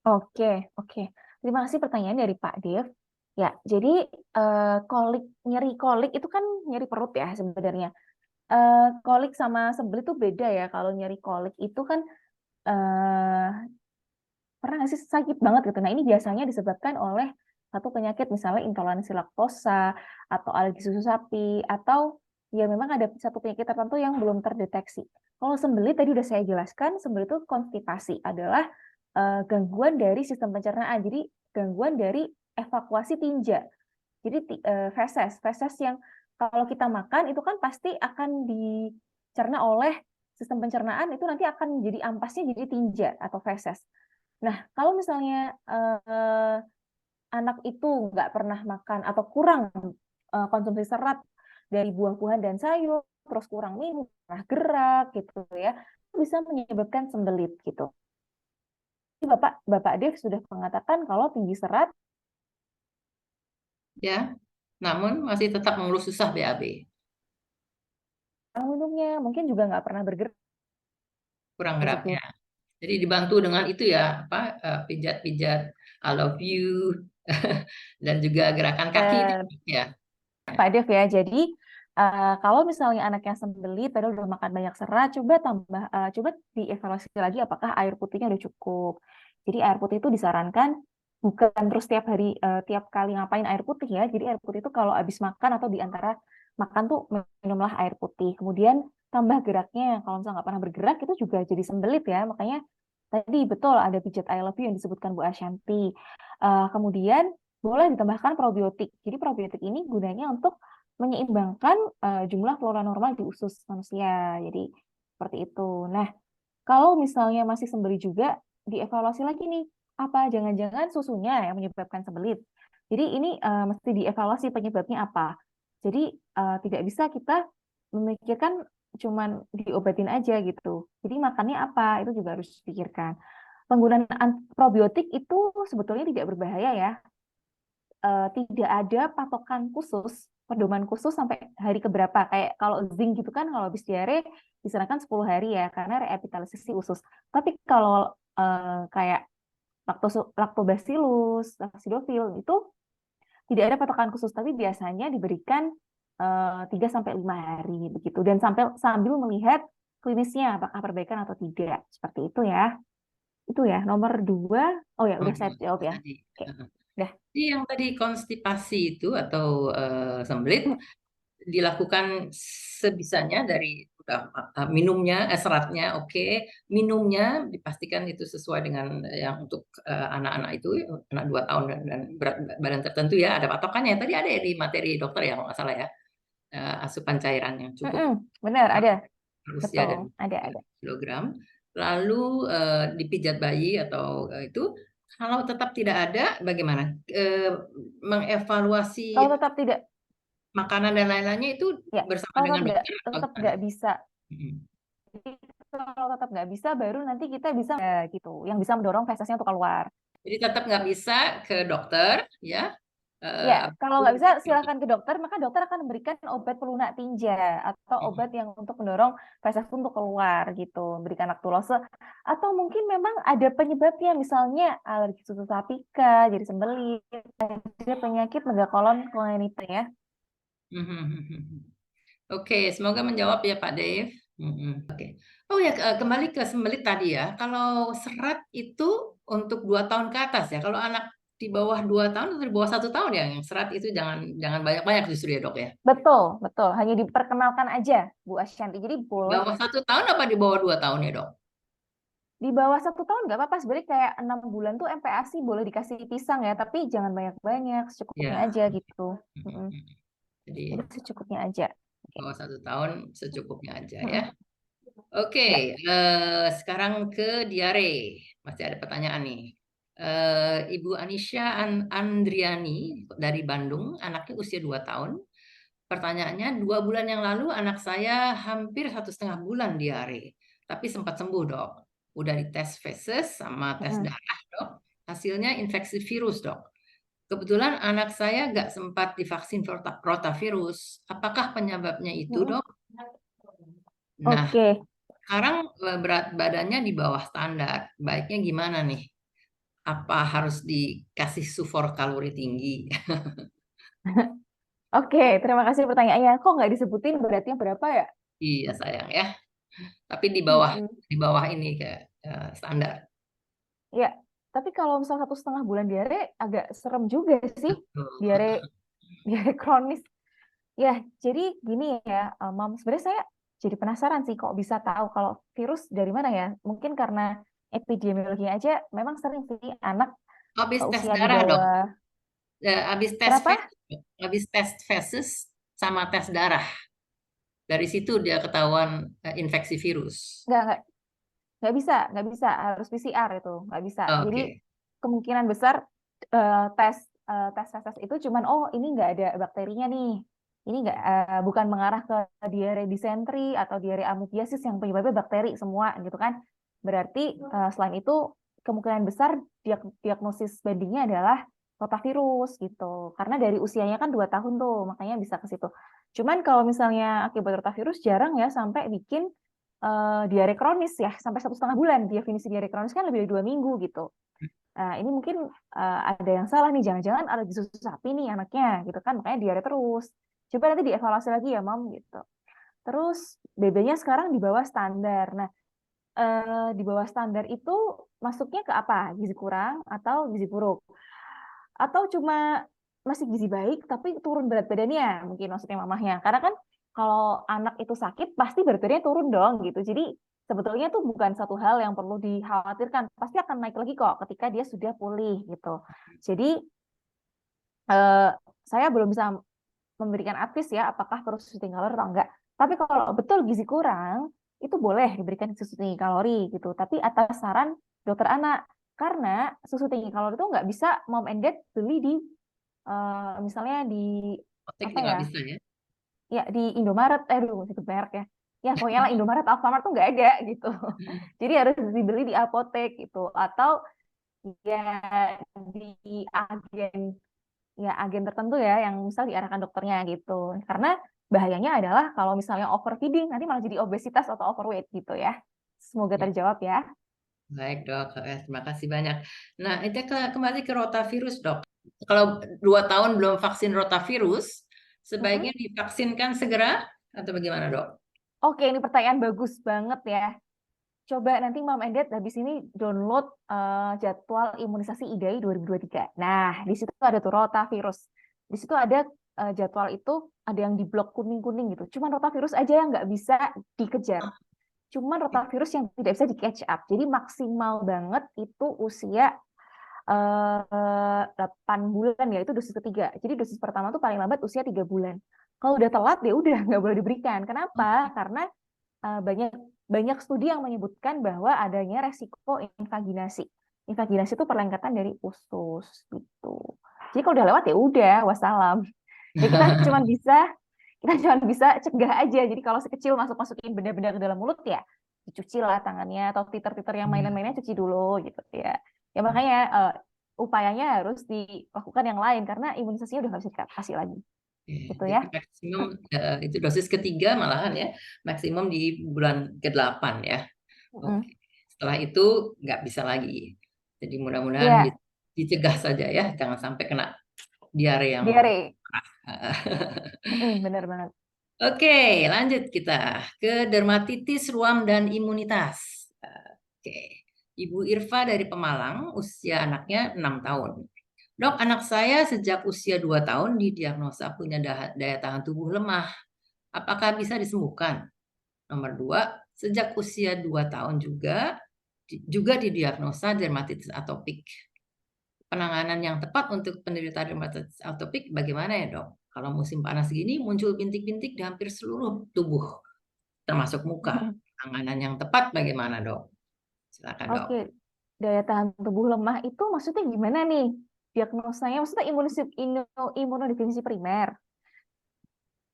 Oke, oke. Terima kasih pertanyaan dari Pak Dev. Ya, jadi nyeri kolik itu kan nyeri perut ya sebenarnya. Kolik sama sembelit itu beda ya. Kalau nyeri kolik itu kan eh pernah nggak sih sakit banget gitu. Nah, ini biasanya disebabkan oleh satu penyakit misalnya intoleransi laktosa atau alergi susu sapi atau ya memang ada satu penyakit tertentu yang belum terdeteksi. Kalau sembelit tadi udah saya jelaskan, sembelit itu konstipasi adalah gangguan dari sistem pencernaan. Jadi gangguan dari evakuasi tinja. Jadi feses yang kalau kita makan itu kan pasti akan dicerna oleh sistem pencernaan, itu nanti akan jadi ampasnya jadi tinja atau feses. Nah, kalau misalnya anak itu nggak pernah makan atau kurang konsumsi serat dari buah-buahan dan sayur, terus kurang minum, pernah gerak gitu ya, itu bisa menyebabkan sembelit gitu. Jadi Bapak Dev sudah mengatakan kalau tinggi serat Ya, namun masih tetap mengeluh susah BAB. minumnya mungkin juga nggak pernah bergerak Kurang gerak gitu. ya. Jadi dibantu dengan itu ya, apa pijat-pijat I love you dan juga gerakan kaki ya. Pak Dev ya. Jadi kalau misalnya anak yang sembelit padahal udah makan banyak serat, coba dievaluasi lagi apakah air putihnya udah cukup. Jadi air putih itu disarankan bukan terus tiap hari tiap kali ngapain air putih ya. Jadi air putih itu kalau habis makan atau di antara makan tuh minumlah air putih. Kemudian tambah geraknya. Kalau misalnya nggak pernah bergerak itu juga jadi sembelit ya. Makanya tadi betul ada pijat I love you yang disebutkan Bu Ashanti. Kemudian boleh ditambahkan probiotik. Jadi probiotik ini gunanya untuk menyeimbangkan jumlah flora normal di usus manusia. Jadi seperti itu. Nah, kalau misalnya masih sembelit juga, dievaluasi lagi nih, apa jangan-jangan susunya yang menyebabkan sembelit. Jadi ini mesti dievaluasi penyebabnya apa. Jadi tidak bisa kita memikirkan cuman diobatin aja gitu. Jadi makannya apa, itu juga harus dipikirkan. Penggunaan probiotik itu sebetulnya tidak berbahaya ya, tidak ada patokan khusus, pedoman khusus sampai hari keberapa. Kayak kalau zinc gitu kan kalau habis diare disarankan 10 hari ya karena revitalisasi usus. Tapi kalau kayak lactobacillus, acidofil itu tidak ada patokan khusus tapi biasanya diberikan 3 sampai 5 hari begitu dan sambil melihat klinisnya apakah perbaikan atau tidak. Seperti itu ya. Itu ya nomor 2. Oh ya udah saya jawab ya. Tadi. Oke. Udah. Jadi yang tadi konstipasi itu atau sembelit dilakukan sebisanya dari udah minumnya seratnya oke, minumnya dipastikan itu sesuai dengan yang untuk anak-anak itu anak 2 tahun dan berat badan tertentu ya ada patokannya. Tadi ada ya di materi dokter ya kalau nggak salah ya, asupan cairan yang cukup Benar ada. usia Betul, dan ada. kilogram. Lalu dipijat bayi atau itu kalau tetap tidak ada bagaimana? Mengevaluasi Kalau tetap tidak, makanan dan lain-lainnya itu ya, bersama kalau dengan dokter atau tetap gimana? nggak bisa, Mm. jadi kalau tetap nggak bisa, baru nanti kita bisa gitu, yang bisa mendorong fesesnya untuk keluar. Jadi tetap nggak bisa ke dokter, ya. Ya, Habis kalau itu, nggak bisa silakan ke dokter, maka dokter akan memberikan obat pelunak tinja atau obat yang untuk mendorong feses untuk keluar gitu, memberikan laktulose. Atau mungkin memang ada penyebabnya, misalnya alergi susu sapi kah, jadi sembelit, ada penyakit megakolon kongenita ya. Oke, semoga menjawab ya Pak Dev. Oke. Oh ya, kembali ke sembelit tadi ya. Kalau serat itu untuk 2 tahun ke atas ya. Kalau anak di bawah 2 tahun atau di bawah 1 tahun ya, yang serat itu jangan jangan banyak-banyak justru ya dok ya. Betul, betul. Hanya diperkenalkan aja, Bu Ashanti. Jadi Di boleh bawah 1 tahun apa di bawah 2 tahun ya dok? di bawah 1 tahun nggak apa-apa. Sebenarnya kayak 6 bulan tuh MPASI boleh dikasih pisang ya, tapi jangan banyak-banyak, secukupnya Ya. aja gitu. Mm-mm. Jadi Jadi secukupnya aja. Oke. bawah 1 tahun secukupnya aja ya. Mm-mm. Oke, Ya. sekarang ke diare. Masih ada pertanyaan nih. Ibu Anisha Andriani dari Bandung, anaknya usia 2 tahun. Pertanyaannya, 2 bulan yang lalu anak saya hampir 1,5 bulan diare, tapi sempat sembuh dok. Udah dites feses sama tes Mm-mm. darah dok, hasilnya infeksi virus, Dok. Kebetulan anak saya nggak sempat divaksin rotavirus. Apakah penyebabnya itu, Mm-mm. Dok? Nah, Oke. sekarang berat badannya di bawah standar. Baiknya gimana nih? Apa harus dikasih sufor kalori tinggi? Oke, terima kasih pertanyaannya. Kok nggak disebutin beratnya berapa ya? Iya sayang ya. Tapi di bawah Mm-mm. ini ke standar. Ya, tapi kalau misal 1,5 bulan diare agak serem juga sih. Betul. Diare diare kronis. Ya, jadi gini ya, Mam. Sebenarnya saya jadi penasaran sih kok bisa tahu kalau virus dari mana ya? Mungkin karena epidemiologinya aja memang sering sih anak Habis tes usia di darah, Dok. bawah. Habis tes Kenapa? habis tes feses sama tes darah. Dari situ dia ketahuan infeksi virus. Nggak, nggak bisa, harus PCR itu, nggak bisa. Jadi Oke. kemungkinan besar tes tes feses itu cuman oh ini nggak ada bakterinya nih, ini nggak bukan mengarah ke diare disentri atau diare amubiasis yang penyebabnya bakteri semua gitu kan. Berarti selain itu kemungkinan besar diagnosis bandingnya adalah rotavirus gitu. Karena dari usianya kan 2 tahun tuh, makanya bisa ke situ. Cuman kalau misalnya akibat rotavirus jarang ya sampai bikin diare kronis ya sampai 1,5 bulan. Definisi diare kronis kan lebih dari 2 minggu gitu. Nah, ini mungkin ada yang salah nih, jangan-jangan ada di susu sapi nih anaknya gitu kan, makanya diare terus. Coba nanti dievaluasi lagi ya, Mam gitu. Terus BB-nya sekarang di bawah standar. Nah, di bawah standar itu masuknya ke apa? Gizi kurang atau gizi buruk? Atau cuma masih gizi baik tapi turun berat badannya, mungkin maksudnya mamahnya. Karena kan kalau anak itu sakit pasti berat badannya turun dong gitu. Jadi sebetulnya itu bukan satu hal yang perlu dikhawatirkan. Pasti akan naik lagi kok ketika dia sudah pulih gitu. Jadi eh, saya belum bisa memberikan advice ya apakah perlu susu tinggi kalori atau enggak. Tapi kalau betul gizi kurang, itu boleh diberikan susu tinggi kalori gitu. Tapi atas saran dokter anak. Karena susu tinggi kalori itu nggak bisa mom and dad beli di misalnya di Apotek apa juga ya? nggak bisa ya. Ya di Indomaret, aduh itu merek ya. Ya pokoknya lah Indomaret, Alfamart tuh nggak ada gitu. Jadi harus dibeli di apotek gitu atau ya di agen agen tertentu ya yang misal diarahkan dokternya gitu. Karena bahayanya adalah kalau misalnya overfeeding nanti malah jadi obesitas atau overweight gitu ya. Semoga Ya, terjawab ya. baik dok. Terima kasih banyak. Nah, itu kembali ke rotavirus dok. Kalau 2 tahun belum vaksin rotavirus, sebaiknya Mm-mm. divaksinkan segera atau bagaimana dok? Oke, ini pertanyaan bagus banget ya. Coba nanti Mam and Dad habis ini download jadwal imunisasi IDAI 2023. Nah, di situ ada tuh rotavirus. Di situ ada jadwal itu ada yang di blok kuning-kuning gitu. Cuman rotavirus aja yang nggak bisa dikejar. Cuman rotavirus yang tidak bisa di catch up. Jadi maksimal banget itu usia 8 bulan ya, itu dosis ketiga. Jadi dosis pertama tuh paling lambat usia 3 bulan. Kalau udah telat ya udah nggak boleh diberikan. Kenapa? Karena banyak banyak studi yang menyebutkan bahwa adanya resiko invaginasi. Invaginasi itu perlengkatan dari usus gitu. Jadi kalau udah lewat ya udah wassalam. Ya kita cuma bisa cegah aja. Jadi kalau sekecil masukin benda-benda ke dalam mulut ya dicuci lah tangannya atau titer-titer yang mainan-mainnya cuci dulu gitu ya. Ya makanya upayanya harus dilakukan yang lain karena imunisasinya udah nggak bisa dikasih lagi gitu ya. Jadi maksimum itu dosis ketiga malahan ya, maksimum di bulan ke-8 ya. Mm. Oke. Setelah itu nggak bisa lagi. Jadi mudah-mudahan Ya, dicegah saja ya, jangan sampai kena diare yang diare. parah. Bener banget. Oke, lanjut kita ke dermatitis ruam dan imunitas. Oke, Ibu Irfa dari Pemalang, usia anaknya 6 tahun. Dok, anak saya sejak usia 2 tahun didiagnosa punya daya tahan tubuh lemah. Apakah bisa disembuhkan? Nomor 2, sejak usia 2 tahun juga didiagnosa dermatitis atopik. Penanganan yang tepat untuk penderita dermatitis atopik bagaimana ya dok? Kalau musim panas gini muncul bintik-bintik di hampir seluruh tubuh, termasuk muka. Penanganan yang tepat bagaimana dok? Silakan dok. Oke, daya tahan tubuh lemah itu maksudnya gimana nih? Diagnosanya maksudnya imunodefinisi primer.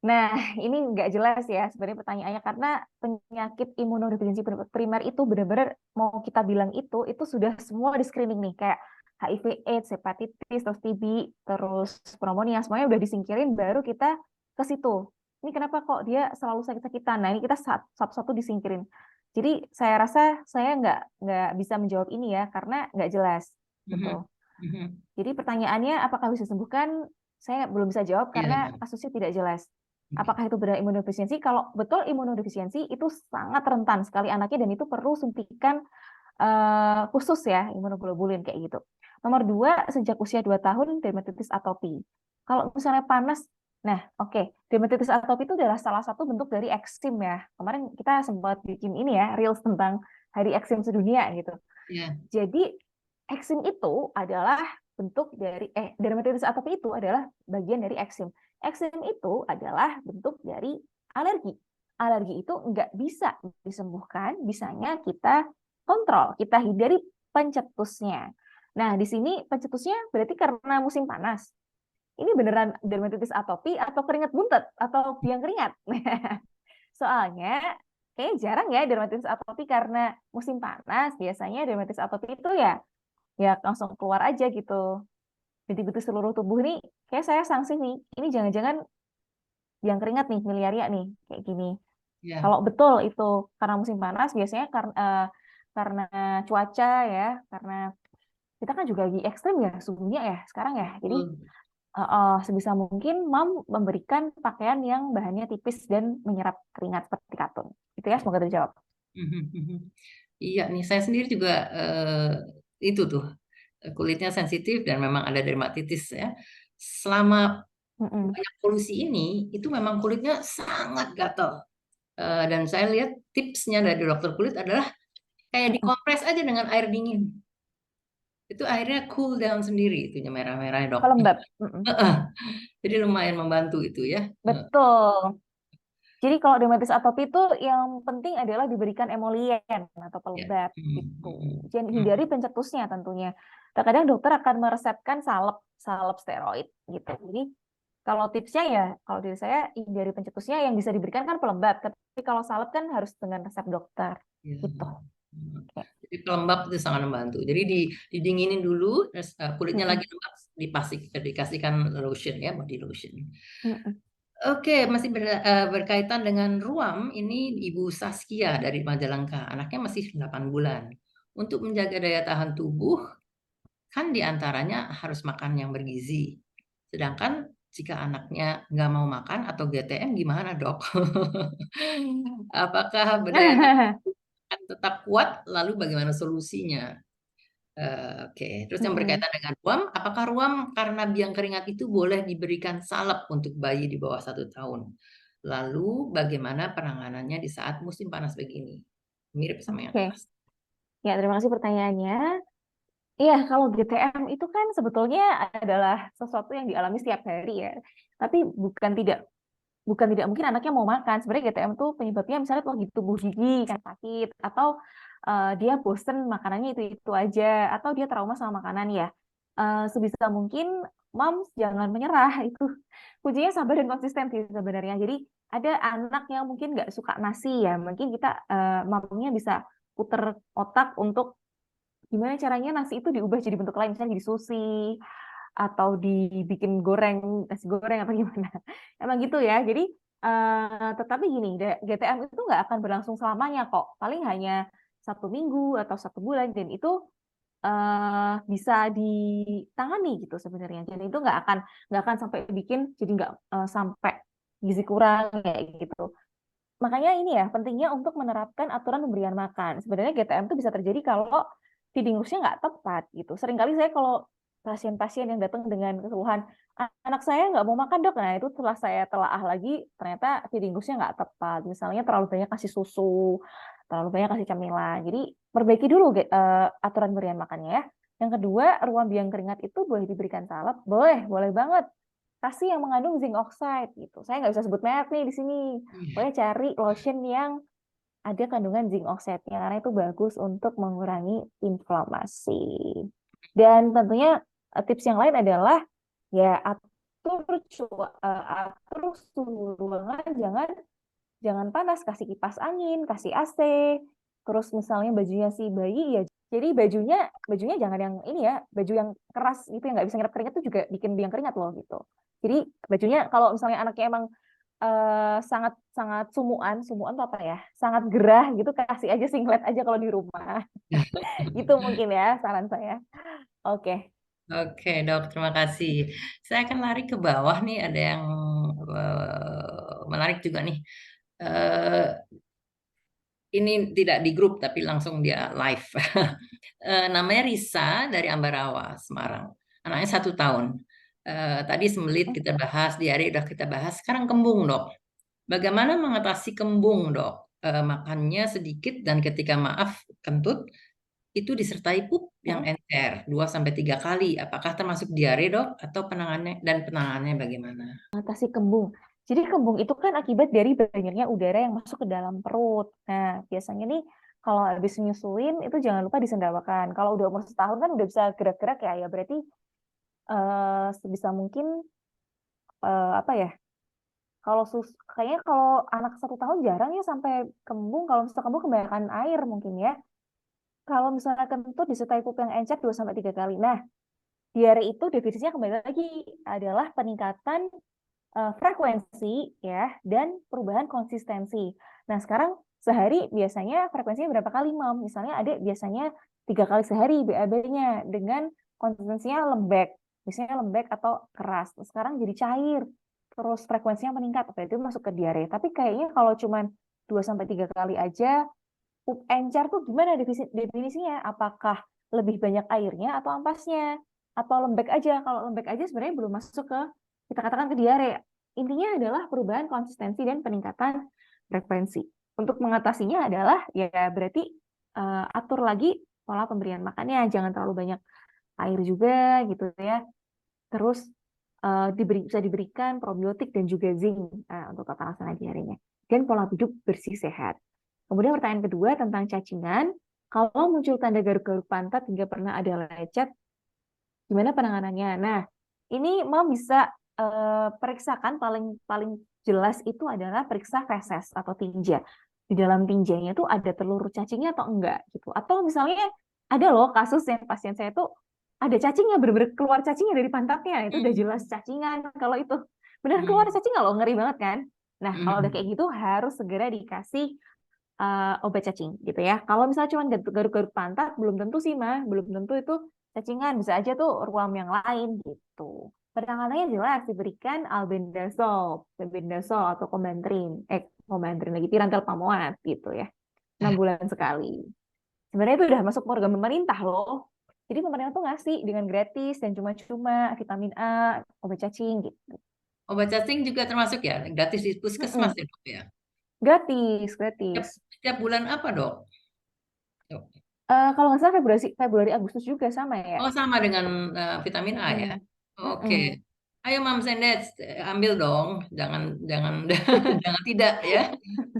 Nah, ini nggak jelas ya sebenarnya pertanyaannya karena penyakit imunodefinisi primer itu benar-benar mau kita bilang itu sudah semua di screening nih kayak HIV/AIDS, hepatitis, terus TB, terus pneumonia, semuanya udah disingkirin, baru kita ke situ. Ini kenapa kok dia selalu sakit-sakitan? Nah, ini kita satu-satu disingkirin. Jadi saya rasa saya nggak bisa menjawab ini ya, karena nggak jelas gitu. Jadi pertanyaannya apakah bisa disembuhkan? Saya belum bisa jawab karena Iya. kasusnya tidak jelas. Apakah itu benar imunodefisiensi? Kalau betul imunodefisiensi itu sangat rentan sekali anaknya dan itu perlu suntikan khusus ya imunoglobulin kayak gitu. Nomor 2, sejak usia 2 tahun dermatitis atopi. Kalau misalnya panas, nah oke, dermatitis atopi itu adalah salah satu bentuk dari eksim ya. Kemarin kita sempat bikin ini ya, reels tentang Hari Eksim Sedunia gitu. Iya. Jadi eksim itu adalah bentuk dari dermatitis atopi itu adalah bagian dari eksim. Eksim itu adalah bentuk dari alergi. Alergi itu nggak bisa disembuhkan, bisanya kita kontrol, kita hindari pencetusnya. Nah, di sini pencetusnya berarti karena musim panas. Ini beneran dermatitis atopi atau keringat buntet atau biang keringat? Soalnya kayak jarang ya dermatitis atopi karena musim panas. Biasanya dermatitis atopi itu ya langsung keluar aja gitu. Bintik-bintik seluruh tubuh nih, kayak saya sanksi nih. Ini jangan-jangan biang keringat nih, miliaria nih, kayak gini. Iya. Kalau betul itu karena musim panas, biasanya karena cuaca ya, karena kita kan juga lagi ekstrim ya suhunya ya sekarang ya. Jadi Betul. sebisa mungkin memberikan pakaian yang bahannya tipis dan menyerap keringat seperti katun. Itu ya, semoga terjawab. Iya nih, saya sendiri juga itu tuh kulitnya sensitif dan memang ada dermatitis ya. Selama Mm-mm. banyak polusi ini, itu memang kulitnya sangat gatal. Dan saya lihat tipsnya dari dokter kulit adalah kayak Mm-mm. dikompres aja dengan air dingin. Itu akhirnya cool down sendiri, itunya merah-merah dok. Pelembab. Mm-mm. Jadi lumayan membantu itu ya. Betul. Jadi kalau dermatitis atopi itu yang penting adalah diberikan emolien atau Ya. pelembab gitu. Jangan hindari pencetusnya tentunya. Terkadang dokter akan meresepkan salep salep steroid gitu. Jadi kalau tipsnya ya kalau dari saya hindari pencetusnya, yang bisa diberikan kan pelembab. Tapi kalau salep kan harus dengan resep dokter Ya. gitu. Oke. Jadi pelembab itu sangat membantu. Jadi didinginin dulu, terus kulitnya lagi Mm-mm. lembab, dikasihkan lotion ya, body lotion. Mm-mm. Oke, masih berkaitan dengan ruam, ini Ibu Saskia dari Majalengka. Anaknya masih 8 bulan. Untuk menjaga daya tahan tubuh, kan diantaranya harus makan yang bergizi. Sedangkan jika anaknya nggak mau makan atau GTM gimana dok? Apakah daya tahan akan tetap kuat? Lalu bagaimana solusinya? Oke, terus yang Mm-mm. berkaitan dengan ruam, apakah ruam karena biang keringat itu boleh diberikan salep untuk bayi di bawah 1 tahun? Lalu bagaimana penanganannya di saat musim panas begini? Mirip sama yang Oke. atas. Ya, terima kasih pertanyaannya. Iya, kalau GTM itu kan sebetulnya adalah sesuatu yang dialami setiap hari ya. Tapi bukan tidak mungkin anaknya mau makan. Sebenarnya GTM itu penyebabnya misalnya lagi tumbuh gigi kan sakit, atau dia bosen makanannya itu aja, atau dia trauma sama makanan ya. Sebisa mungkin moms jangan menyerah itu. Kuncinya sabar dan konsisten sih sebenarnya. Jadi ada anak yang mungkin nggak suka nasi ya, mungkin kita mamanya bisa puter otak untuk gimana caranya nasi itu diubah jadi bentuk lain, misalnya jadi sushi atau dibikin goreng, nasi goreng atau gimana. Emang gitu ya. Jadi tetapi gini, GTM itu nggak akan berlangsung selamanya kok. Paling hanya 1 minggu atau 1 bulan, dan itu bisa ditangani gitu sebenarnya. Jadi itu nggak akan sampai bikin jadi nggak sampai gizi kurang kayak gitu. Makanya ini ya pentingnya untuk menerapkan aturan pemberian makan. Sebenarnya GTM itu bisa terjadi kalau feeding rules-nya nggak tepat gitu. Seringkali saya kalau pasien-pasien yang datang dengan keluhan, anak saya nggak mau makan dok, nah itu setelah saya telaah lagi ternyata feeding rules-nya nggak tepat. Misalnya terlalu banyak kasih susu, terlalu banyak kasih camilan. Jadi perbaiki dulu aturan pemberian makannya ya. Yang kedua, ruam biang keringat itu boleh diberikan salep, boleh banget. Kasih yang mengandung zinc oxide gitu. Saya nggak bisa sebut merek nih di sini. Iya. Pokoknya cari lotion yang ada kandungan zinc oxide-nya karena itu bagus untuk mengurangi inflamasi. Dan tentunya tips yang lain adalah ya atur suhu ruangan, jangan jangan panas, kasih kipas angin, kasih AC. Terus misalnya bajunya si bayi ya Jadi bajunya jangan yang ini ya, baju yang keras gitu yang nggak bisa nyerap keringat tuh juga bikin biang keringat loh gitu. Jadi bajunya kalau misalnya anaknya emang sangat sangat sumuan tuh apa ya? Sangat gerah gitu, kasih aja singlet aja kalau di rumah. Itu mungkin ya saran saya. Oke. Oke, Dok, terima kasih. Saya akan lari ke bawah nih, ada yang menarik juga nih. Eh, ini tidak di grup, tapi langsung dia live. Namanya Risa dari Ambarawa, Semarang. Anaknya 1 tahun. Tadi sembelit kita bahas, diare udah kita bahas. Sekarang kembung, Dok. Bagaimana mengatasi kembung, Dok? Makannya sedikit dan ketika maaf kentut itu disertai pup yang Mm. encer 2 sampai 3 kali. Apakah termasuk diare, Dok? Atau penanganannya bagaimana? Mengatasi kembung. Jadi kembung itu kan akibat dari banyaknya udara yang masuk ke dalam perut. Nah, biasanya nih kalau habis nyusuin itu jangan lupa disendawakan. Kalau udah umur setahun kan udah bisa gerak-gerak ya, ya berarti sebisa mungkin apa ya? Kayaknya kalau anak 1 tahun jarang ya sampai kembung. Kalau misalnya kembung kebanyakan air mungkin ya. Kalau misalnya kentut disertai pup yang encer 2 sampai 3 kali. Nah, diare itu definisinya kembali lagi adalah peningkatan frekuensi ya dan perubahan konsistensi. Nah, sekarang sehari biasanya frekuensinya berapa kali, Mam? Misalnya adik biasanya 3 kali sehari BAB-nya dengan konsistensinya lembek. Biasanya lembek atau keras. Sekarang jadi cair. Terus frekuensinya meningkat, berarti itu masuk ke diare. Tapi kayaknya kalau cuman 2 sampai 3 kali aja, pup encer tuh gimana definisinya? Apakah lebih banyak airnya atau ampasnya? Atau lembek aja? Kalau lembek aja sebenarnya belum masuk ke, kita katakan ke diare. Intinya adalah perubahan konsistensi dan peningkatan frekuensi. Untuk mengatasinya adalah ya berarti atur lagi pola pemberian makannya, jangan terlalu banyak air juga gitu ya. Terus bisa diberikan probiotik dan juga zinc untuk tata laksana diarenya. Dan pola hidup bersih sehat. Kemudian pertanyaan kedua tentang cacingan. Kalau muncul tanda garuk-garuk pantat hingga pernah ada lecet, gimana penanganannya? Nah, ini mau bisa periksakan paling paling jelas itu adalah periksa feses atau tinja. Di dalam tinjanya tuh ada telur cacingnya atau enggak gitu. Atau misalnya ada loh kasus yang pasien saya tuh ada cacingnya, bener-bener keluar cacingnya dari pantatnya. Itu udah jelas cacingan. Kalau itu beneran keluar Hmm. cacing nggak loh, ngeri banget kan? Nah, kalau udah Hmm. kayak gitu harus segera dikasih obat cacing gitu ya. Kalau misalnya cuma garuk-garuk pantat, belum tentu sih mah, belum tentu itu cacingan, bisa aja tuh ruam yang lain gitu. Penanganannya jelas diberikan albendazole atau komantrin lagi pirantel pamuat gitu ya. 6 bulan sekali. Sebenarnya itu udah masuk program pemerintah loh. Jadi pemerintah tuh ngasih dengan gratis dan cuma-cuma vitamin A, obat cacing gitu. Obat cacing juga termasuk ya, gratis di puskesmas Mm-mm. ya, Dok ya. Gratis, Setiap, gratis. setiap bulan apa, Dok? Kalau nggak salah Februari Agustus juga sama ya. Oh, sama dengan vitamin A ya. Mm-mm. Oke. Mm-mm. Ayo Mam Sendet, ambil dong. Jangan jangan jangan tidak ya.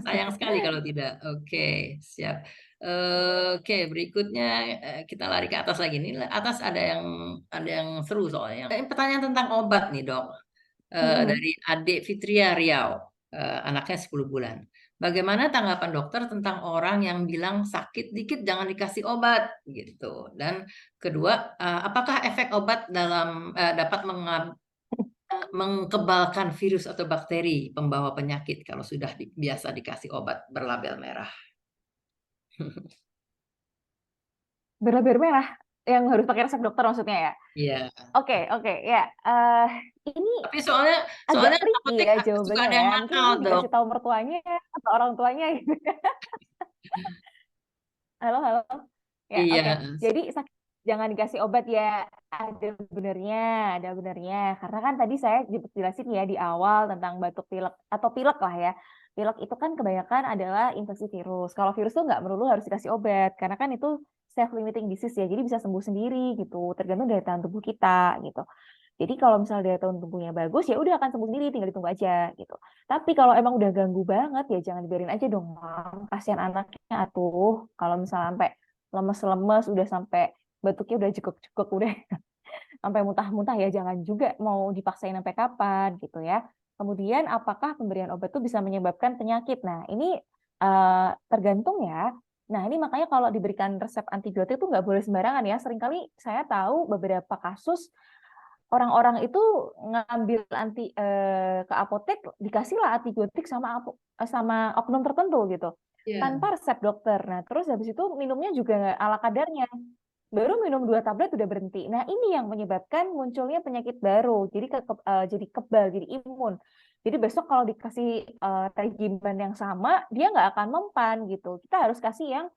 Sayang sekali kalau tidak. Oke, siap. Oke, berikutnya kita lari ke atas lagi nih. Atas ada yang seru soalnya. Pertanyaan tentang obat nih, Dok. Mm-mm. Dari Adik Fitria Riau, anaknya 10 bulan. Bagaimana tanggapan dokter tentang orang yang bilang sakit dikit jangan dikasih obat gitu. Dan kedua, apakah efek obat dapat mengkebalkan virus atau bakteri pembawa penyakit kalau sudah biasa dikasih obat berlabel merah? Berlabel merah yang harus pakai resep dokter maksudnya ya. Iya. Oke, oke, ya. Ini Tapi soalnya agak soalnya tricky apotek ya suka jawabannya ada ya. yang Mungkin nakal, ini Dok. dikasih tahu mertuanya atau orang tuanya gitu. Halo, halo. Ya, oke. Iya. Jadi jangan dikasih obat ya. Benernya, ada benernya. Karena kan tadi saya jelasin ya di awal tentang batuk pilek atau pilek lah ya. Pilek itu kan kebanyakan adalah infeksi virus. Kalau virus tuh nggak melulu harus dikasih obat, karena kan itu self-limiting disease ya. Jadi bisa sembuh sendiri gitu, tergantung dari tahan tubuh kita gitu. Jadi kalau misalnya daya tahan tubuhnya bagus, ya udah akan sembuh sendiri, tinggal ditunggu aja gitu. Tapi kalau emang udah ganggu banget, ya jangan dibiarin aja dong, Mam. Kasihan anaknya atuh. Kalau misalnya sampai lemes-lemes, udah sampai batuknya udah jekuk-jekuk, udah sampai muntah-muntah, ya jangan juga mau dipaksain sampai kapan gitu ya. Kemudian apakah pemberian obat itu bisa menyebabkan penyakit? Nah, ini tergantung ya. Nah, ini makanya kalau diberikan resep antibiotik itu nggak boleh sembarangan ya. Seringkali saya tahu beberapa kasus orang-orang itu ngambil ke apotek dikasihlah antibiotik sama oknum tertentu gitu, Iya. tanpa resep dokter. Nah, terus habis itu minumnya juga nggak ala kadarnya. Baru minum 2 tablet udah berhenti. Nah, ini yang menyebabkan munculnya penyakit baru. Jadi kebal, jadi imun. Jadi besok kalau dikasih regimen yang sama, dia nggak akan mempan gitu. Kita harus kasih yang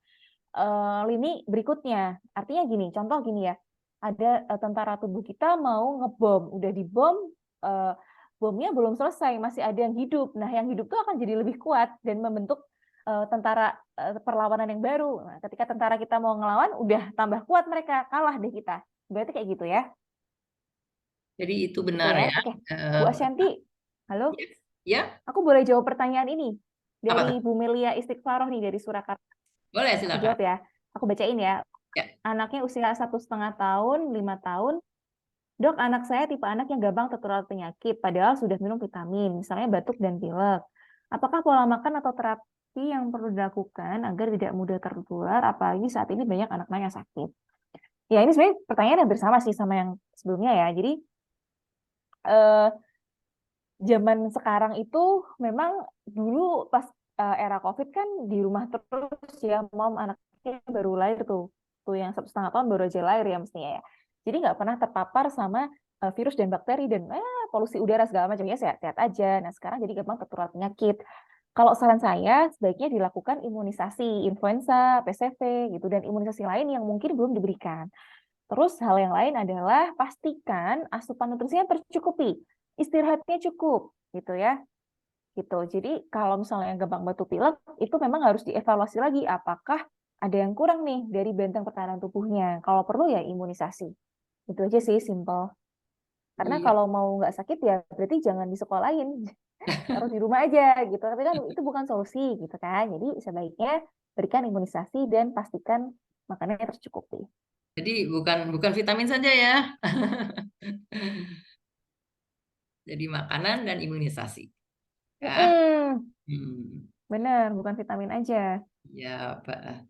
lini berikutnya. Artinya gini, contoh gini ya, ada tentara tubuh kita mau ngebom, udah dibom, eh, bomnya belum selesai, masih ada yang hidup. Nah, yang hidup itu akan jadi lebih kuat dan membentuk tentara perlawanan yang baru. Nah, ketika tentara kita mau ngelawan, udah tambah kuat mereka, kalah deh kita. Berarti kayak gitu ya. Jadi itu Gitu benar ya. ya. Oke, Bu Eh, Asyanti, halo, ya. Ya, aku boleh jawab pertanyaan ini apa dari tuh? Bu Melia Istighfaroh nih dari Surakarta. Boleh Aku silakan. jawab ya. Aku bacain ya. Ya. Anaknya usia 1,5 tahun, 5 tahun. Dok, anak saya tipe anak yang gampang tertular penyakit, padahal sudah minum vitamin, misalnya batuk dan pilek. Apakah pola makan atau terapi yang perlu dilakukan agar tidak mudah tertular, apalagi saat ini banyak anak-anak yang sakit? Ya, ini sebenarnya pertanyaan yang bersama sih sama yang sebelumnya ya. Jadi, eh, zaman sekarang itu memang dulu pas era COVID kan di rumah terus ya, mom anaknya baru lahir tuh yang 1,5 tahun baru aja lahir ya mestinya ya. Jadi nggak pernah terpapar sama virus dan bakteri dan polusi udara segala macam ya sehat-sehat aja. Nah sekarang jadi gampang tertular penyakit. Kalau saran saya sebaiknya dilakukan imunisasi influenza, PCV gitu dan imunisasi lain yang mungkin belum diberikan. Terus hal yang lain adalah pastikan asupan nutrisinya tercukupi, istirahatnya cukup, gitu ya. Gitu. Jadi kalau misalnya yang gampang batuk pilek itu memang harus dievaluasi lagi apakah ada yang kurang nih dari benteng pertahanan tubuhnya. Kalau perlu ya imunisasi. Itu aja sih simple. Karena Iya. kalau mau nggak sakit ya berarti jangan disekolahin, taruh di rumah aja gitu. Tapi kan itu bukan solusi gitu kan. Jadi sebaiknya berikan imunisasi dan pastikan makanannya tercukupi. Jadi bukan bukan vitamin saja ya. Jadi makanan dan imunisasi. Ya. Mm-mm. Hmm. Benar, bukan vitamin aja. Ya, Pak.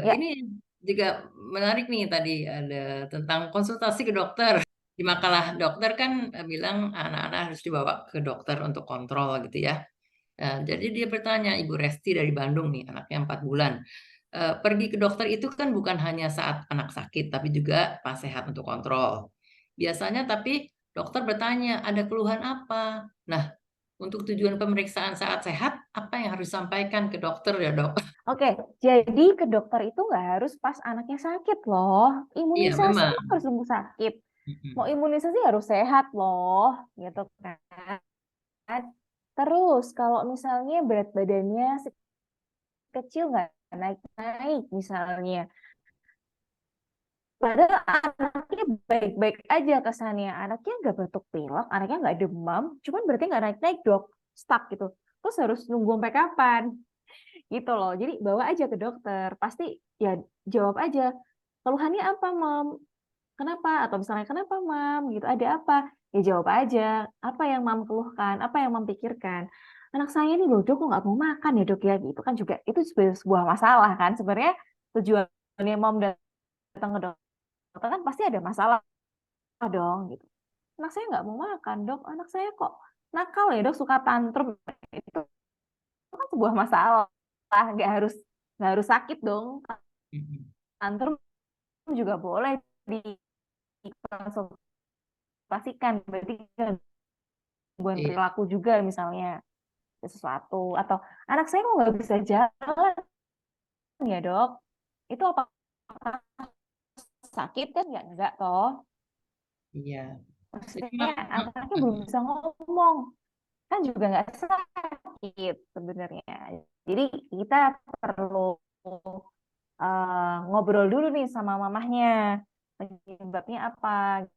Ya, Ini juga menarik nih tadi ada tentang konsultasi ke dokter. Di makalah dokter kan bilang anak-anak harus dibawa ke dokter untuk kontrol gitu ya. Jadi dia bertanya, Ibu Resti dari Bandung nih, anaknya 4 bulan. Pergi ke dokter itu kan bukan hanya saat anak sakit, tapi juga pas sehat untuk kontrol. Biasanya tapi dokter bertanya, ada keluhan apa? Nah, untuk tujuan pemeriksaan saat sehat, apa yang harus disampaikan ke dokter ya dok? oke. Jadi ke dokter itu nggak harus pas anaknya sakit loh. Iya, Imunisasi memang. kok harus nunggu sakit. Mau Mm-mm. imunisasi harus sehat loh, gitu kan. Terus kalau misalnya berat badannya kecil nggak naik-naik misalnya. Padahal anaknya baik-baik aja kesannya. Anaknya nggak batuk pilek, anaknya nggak demam, cuman berarti nggak naik-naik dok, stuck gitu. Terus harus nunggu sampai kapan? Gitu loh. Jadi bawa aja ke dokter. Pasti ya jawab aja. Keluhannya apa, Mom? Kenapa? Atau misalnya kenapa, Mam? Gitu. Ada apa? Ya jawab aja. Apa yang Mam keluhkan? Apa yang Mam pikirkan? Anak saya ini loh, dok, kok nggak mau makan ya, dok ya? Gitu kan juga itu sebuah masalah kan. Sebenarnya tujuannya Mom datang ke dokter kan pasti ada masalah dong. Gitu. Anak saya nggak mau makan, dok. Anak saya kok nakal ya, dok, suka tantrum. Itu kan sebuah masalah. Nggak harus sakit dong. Mm-mm. Tantrum juga boleh dikonsultasikan. Berarti gangguan Iya, perilaku juga misalnya sesuatu. Atau anak saya kok nggak bisa jalan ya dok? Itu apa sakit kan? Ya enggak toh. iya. Jadi Maksudnya anaknya belum bisa ngomong. Kan juga nggak sakit sebenarnya. Jadi kita perlu ngobrol dulu nih sama mamahnya. Penyebabnya apa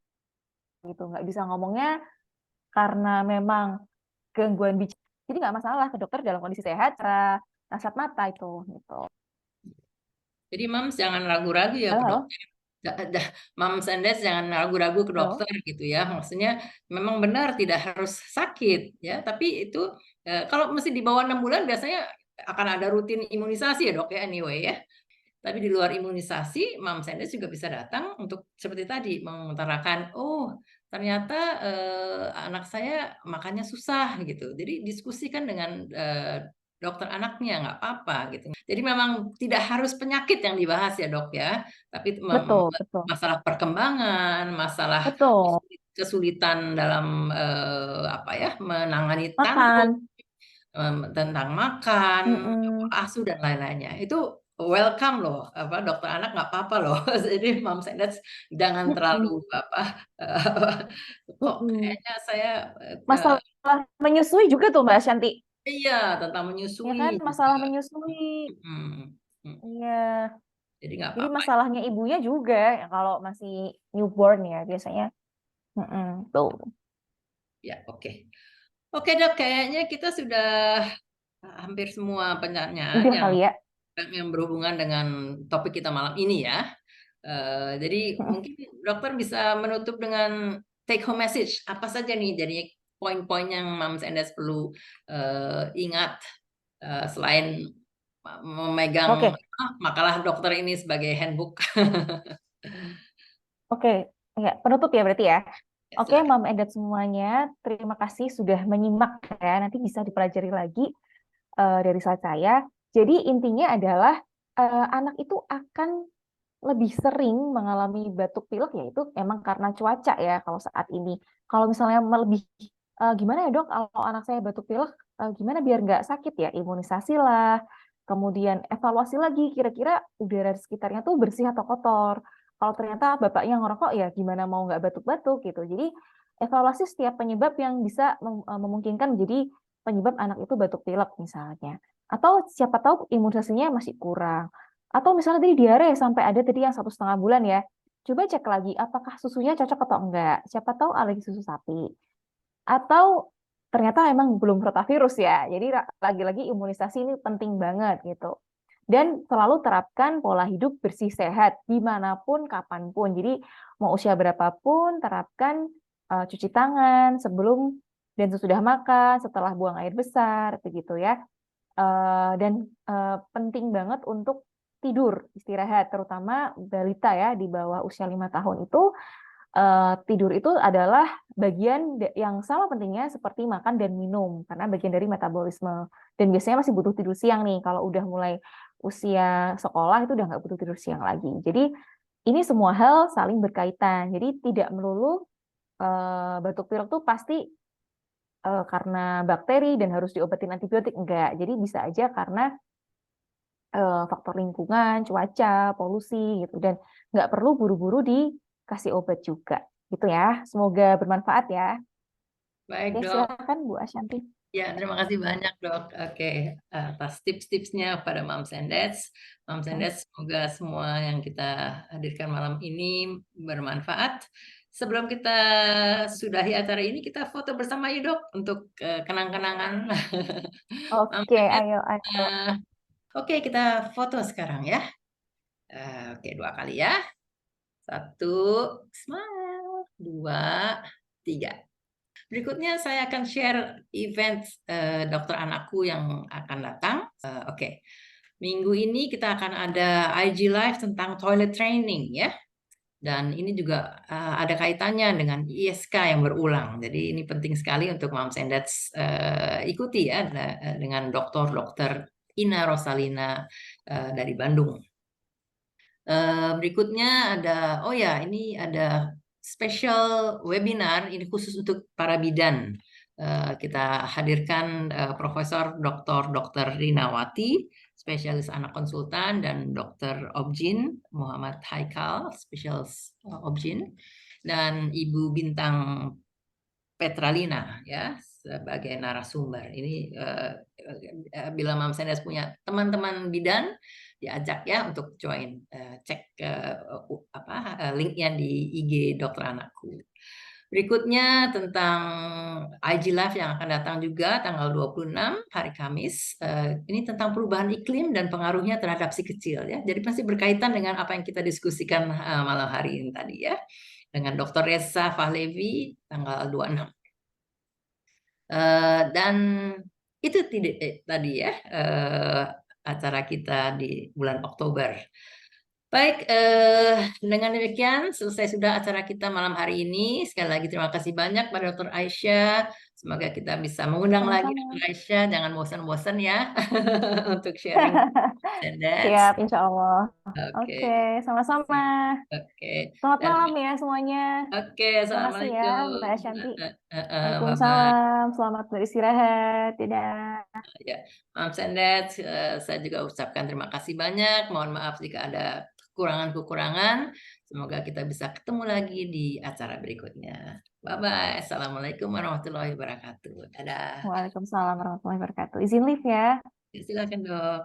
gitu. Nggak bisa ngomongnya karena memang gangguan bicara. Jadi nggak masalah ke dokter dalam kondisi sehat, secara kasat mata itu gitu. Jadi Mams jangan ragu-ragu ya Halo, ke halo, dokter. Mams and Dads jangan ragu-ragu ke halo. dokter gitu ya. Maksudnya memang benar tidak harus sakit ya, tapi itu kalau mesti di bawah 6 bulan biasanya akan ada rutin imunisasi ya dok ya anyway ya. Tapi di luar imunisasi, Mom Sanders juga bisa datang untuk seperti tadi mengutarakan, oh ternyata anak saya makannya susah gitu. Jadi diskusikan dengan dokter anaknya nggak apa-apa gitu. Jadi memang tidak harus penyakit yang dibahas ya dok ya, tapi Betul, betul. masalah perkembangan, masalah Betul. kesulitan dalam apa ya menangani Makan. tantrum, tentang makan, Mm-mm. pola asuh dan lain-lainnya. Itu welcome loh, apa dokter anak nggak apa-apa loh. Jadi Mom Sanders jangan Mm-mm. terlalu apa kok Mm-mm. kayaknya saya Masalah menyusui juga tuh Mbak Shanti. iya tentang Ya menyusui kan, juga. masalah menyusui. Mm, mm. Iya. Jadi nggak Jadi apa-apa. masalahnya ibunya juga ya, kalau masih newborn ya biasanya. Mm-mm. Tuh. Ya, oke. Oke dok, kayaknya kita sudah hampir semua pertanyaan Udah kali ya. yang berhubungan dengan topik kita malam ini ya. Jadi Mm-mm. mungkin dokter bisa menutup dengan take home message apa saja nih jadi poin-poin yang Mom Sanders perlu ingat selain memegang Oke, makalah dokter ini sebagai handbook. oke. Ya, penutup ya berarti ya. Ya, Oke, silakan. Mam Edat semuanya. Terima kasih sudah menyimak ya. Nanti bisa dipelajari lagi dari slide saya. Jadi intinya adalah anak itu akan lebih sering mengalami batuk pilek yaitu emang karena cuaca ya kalau saat ini. Kalau misalnya lebih gimana ya dok kalau anak saya batuk pilek gimana biar nggak sakit ya imunisasi lah. Kemudian evaluasi lagi kira-kira udara di sekitarnya tuh bersih atau kotor. Kalau ternyata bapaknya ngerokok ya gimana mau nggak batuk-batuk gitu. Jadi evaluasi setiap penyebab yang bisa memungkinkan menjadi penyebab anak itu batuk pilek misalnya. Atau siapa tahu imunisasinya masih kurang. Atau misalnya tadi diare sampai ada tadi yang 1,5 bulan ya. Coba cek lagi apakah susunya cocok atau enggak. Siapa tahu alergi susu sapi. Atau ternyata emang belum rotavirus ya. Jadi lagi-lagi imunisasi ini penting banget gitu. Dan selalu terapkan pola hidup bersih sehat dimanapun, kapanpun. Jadi mau usia berapapun, terapkan cuci tangan sebelum dan sesudah makan, setelah buang air besar, begitu ya. Dan penting banget untuk tidur, istirahat, terutama balita ya di bawah usia 5 tahun itu tidur itu adalah bagian yang sama pentingnya seperti makan dan minum karena bagian dari metabolisme dan biasanya masih butuh tidur siang nih kalau udah mulai usia sekolah itu udah nggak butuh tidur siang lagi. Jadi ini semua hal saling berkaitan. Jadi tidak melulu batuk pilek tuh pasti karena bakteri dan harus diobatin antibiotik enggak. Jadi bisa aja karena faktor lingkungan, cuaca, polusi gitu dan nggak perlu buru-buru dikasih obat juga gitu ya. Semoga bermanfaat ya. Baik Ya dok. silakan Bu Ashanti. Ya, terima kasih banyak dok. Oke, atas tips-tipsnya pada Mom Sanders. Mom Hmm. Sanders, semoga semua yang kita hadirkan malam ini bermanfaat. Sebelum kita sudahi acara ini, kita foto bersama yuk dok untuk kenang-kenangan. Mom Oke, Sanders. ayo, ayo. Oke, kita foto sekarang ya. Oke, 2 kali ya. 1, smile. 2, 3. Berikutnya saya akan share event dokter anakku yang akan datang. Oke. Minggu ini kita akan ada IG Live tentang toilet training ya. Dan ini juga ada kaitannya dengan ISK yang berulang. Jadi ini penting sekali untuk Moms and Dads ikuti ya dengan dokter Ina Rosalina dari Bandung. Berikutnya ada, oh ya, ini ada special webinar ini khusus untuk para bidan. Kita hadirkan Profesor Dr. Rinawati, spesialis anak konsultan, dan Dr. Objin Muhammad Haikal, spesialis Objin, dan Ibu Bintang Petralina ya sebagai narasumber. Ini bila Mam Sendes punya teman-teman bidan diajak ya untuk join cek linknya di IG dokter anakku. Berikutnya tentang IG Live yang akan datang juga tanggal 26 hari Kamis. Ini tentang perubahan iklim dan pengaruhnya terhadap si kecil ya. Jadi pasti berkaitan dengan apa yang kita diskusikan malam hari ini tadi ya. Dengan Dr. Reza Fahlevi tanggal 26. Dan itu tadi ya acara kita di bulan Oktober. Baik, dengan demikian selesai sudah acara kita malam hari ini. Sekali lagi terima kasih banyak pada Dr. Aisyah. Semoga kita bisa mengundang lagi Sama-sama. Dr. Aisyah. Jangan bosan-bosan ya untuk sharing and that's. Siap, insya Allah. Oke, Oke, sama-sama. oke. Selamat Dan malam ya semuanya. oke, Terima kasih ya, Mbak assalamualaikum. Shanti. Bye bye. Waalaikumsalam. Selamat beristirahat. Dadah. Ya, Mams and Dad, saya juga ucapkan terima kasih banyak. Mohon maaf jika ada kekurangan-kekurangan. Semoga kita bisa ketemu lagi di acara berikutnya. Bye-bye. Assalamualaikum warahmatullahi wabarakatuh. Dadah. Waalaikumsalam warahmatullahi wabarakatuh. Izin live ya. Silakan dok.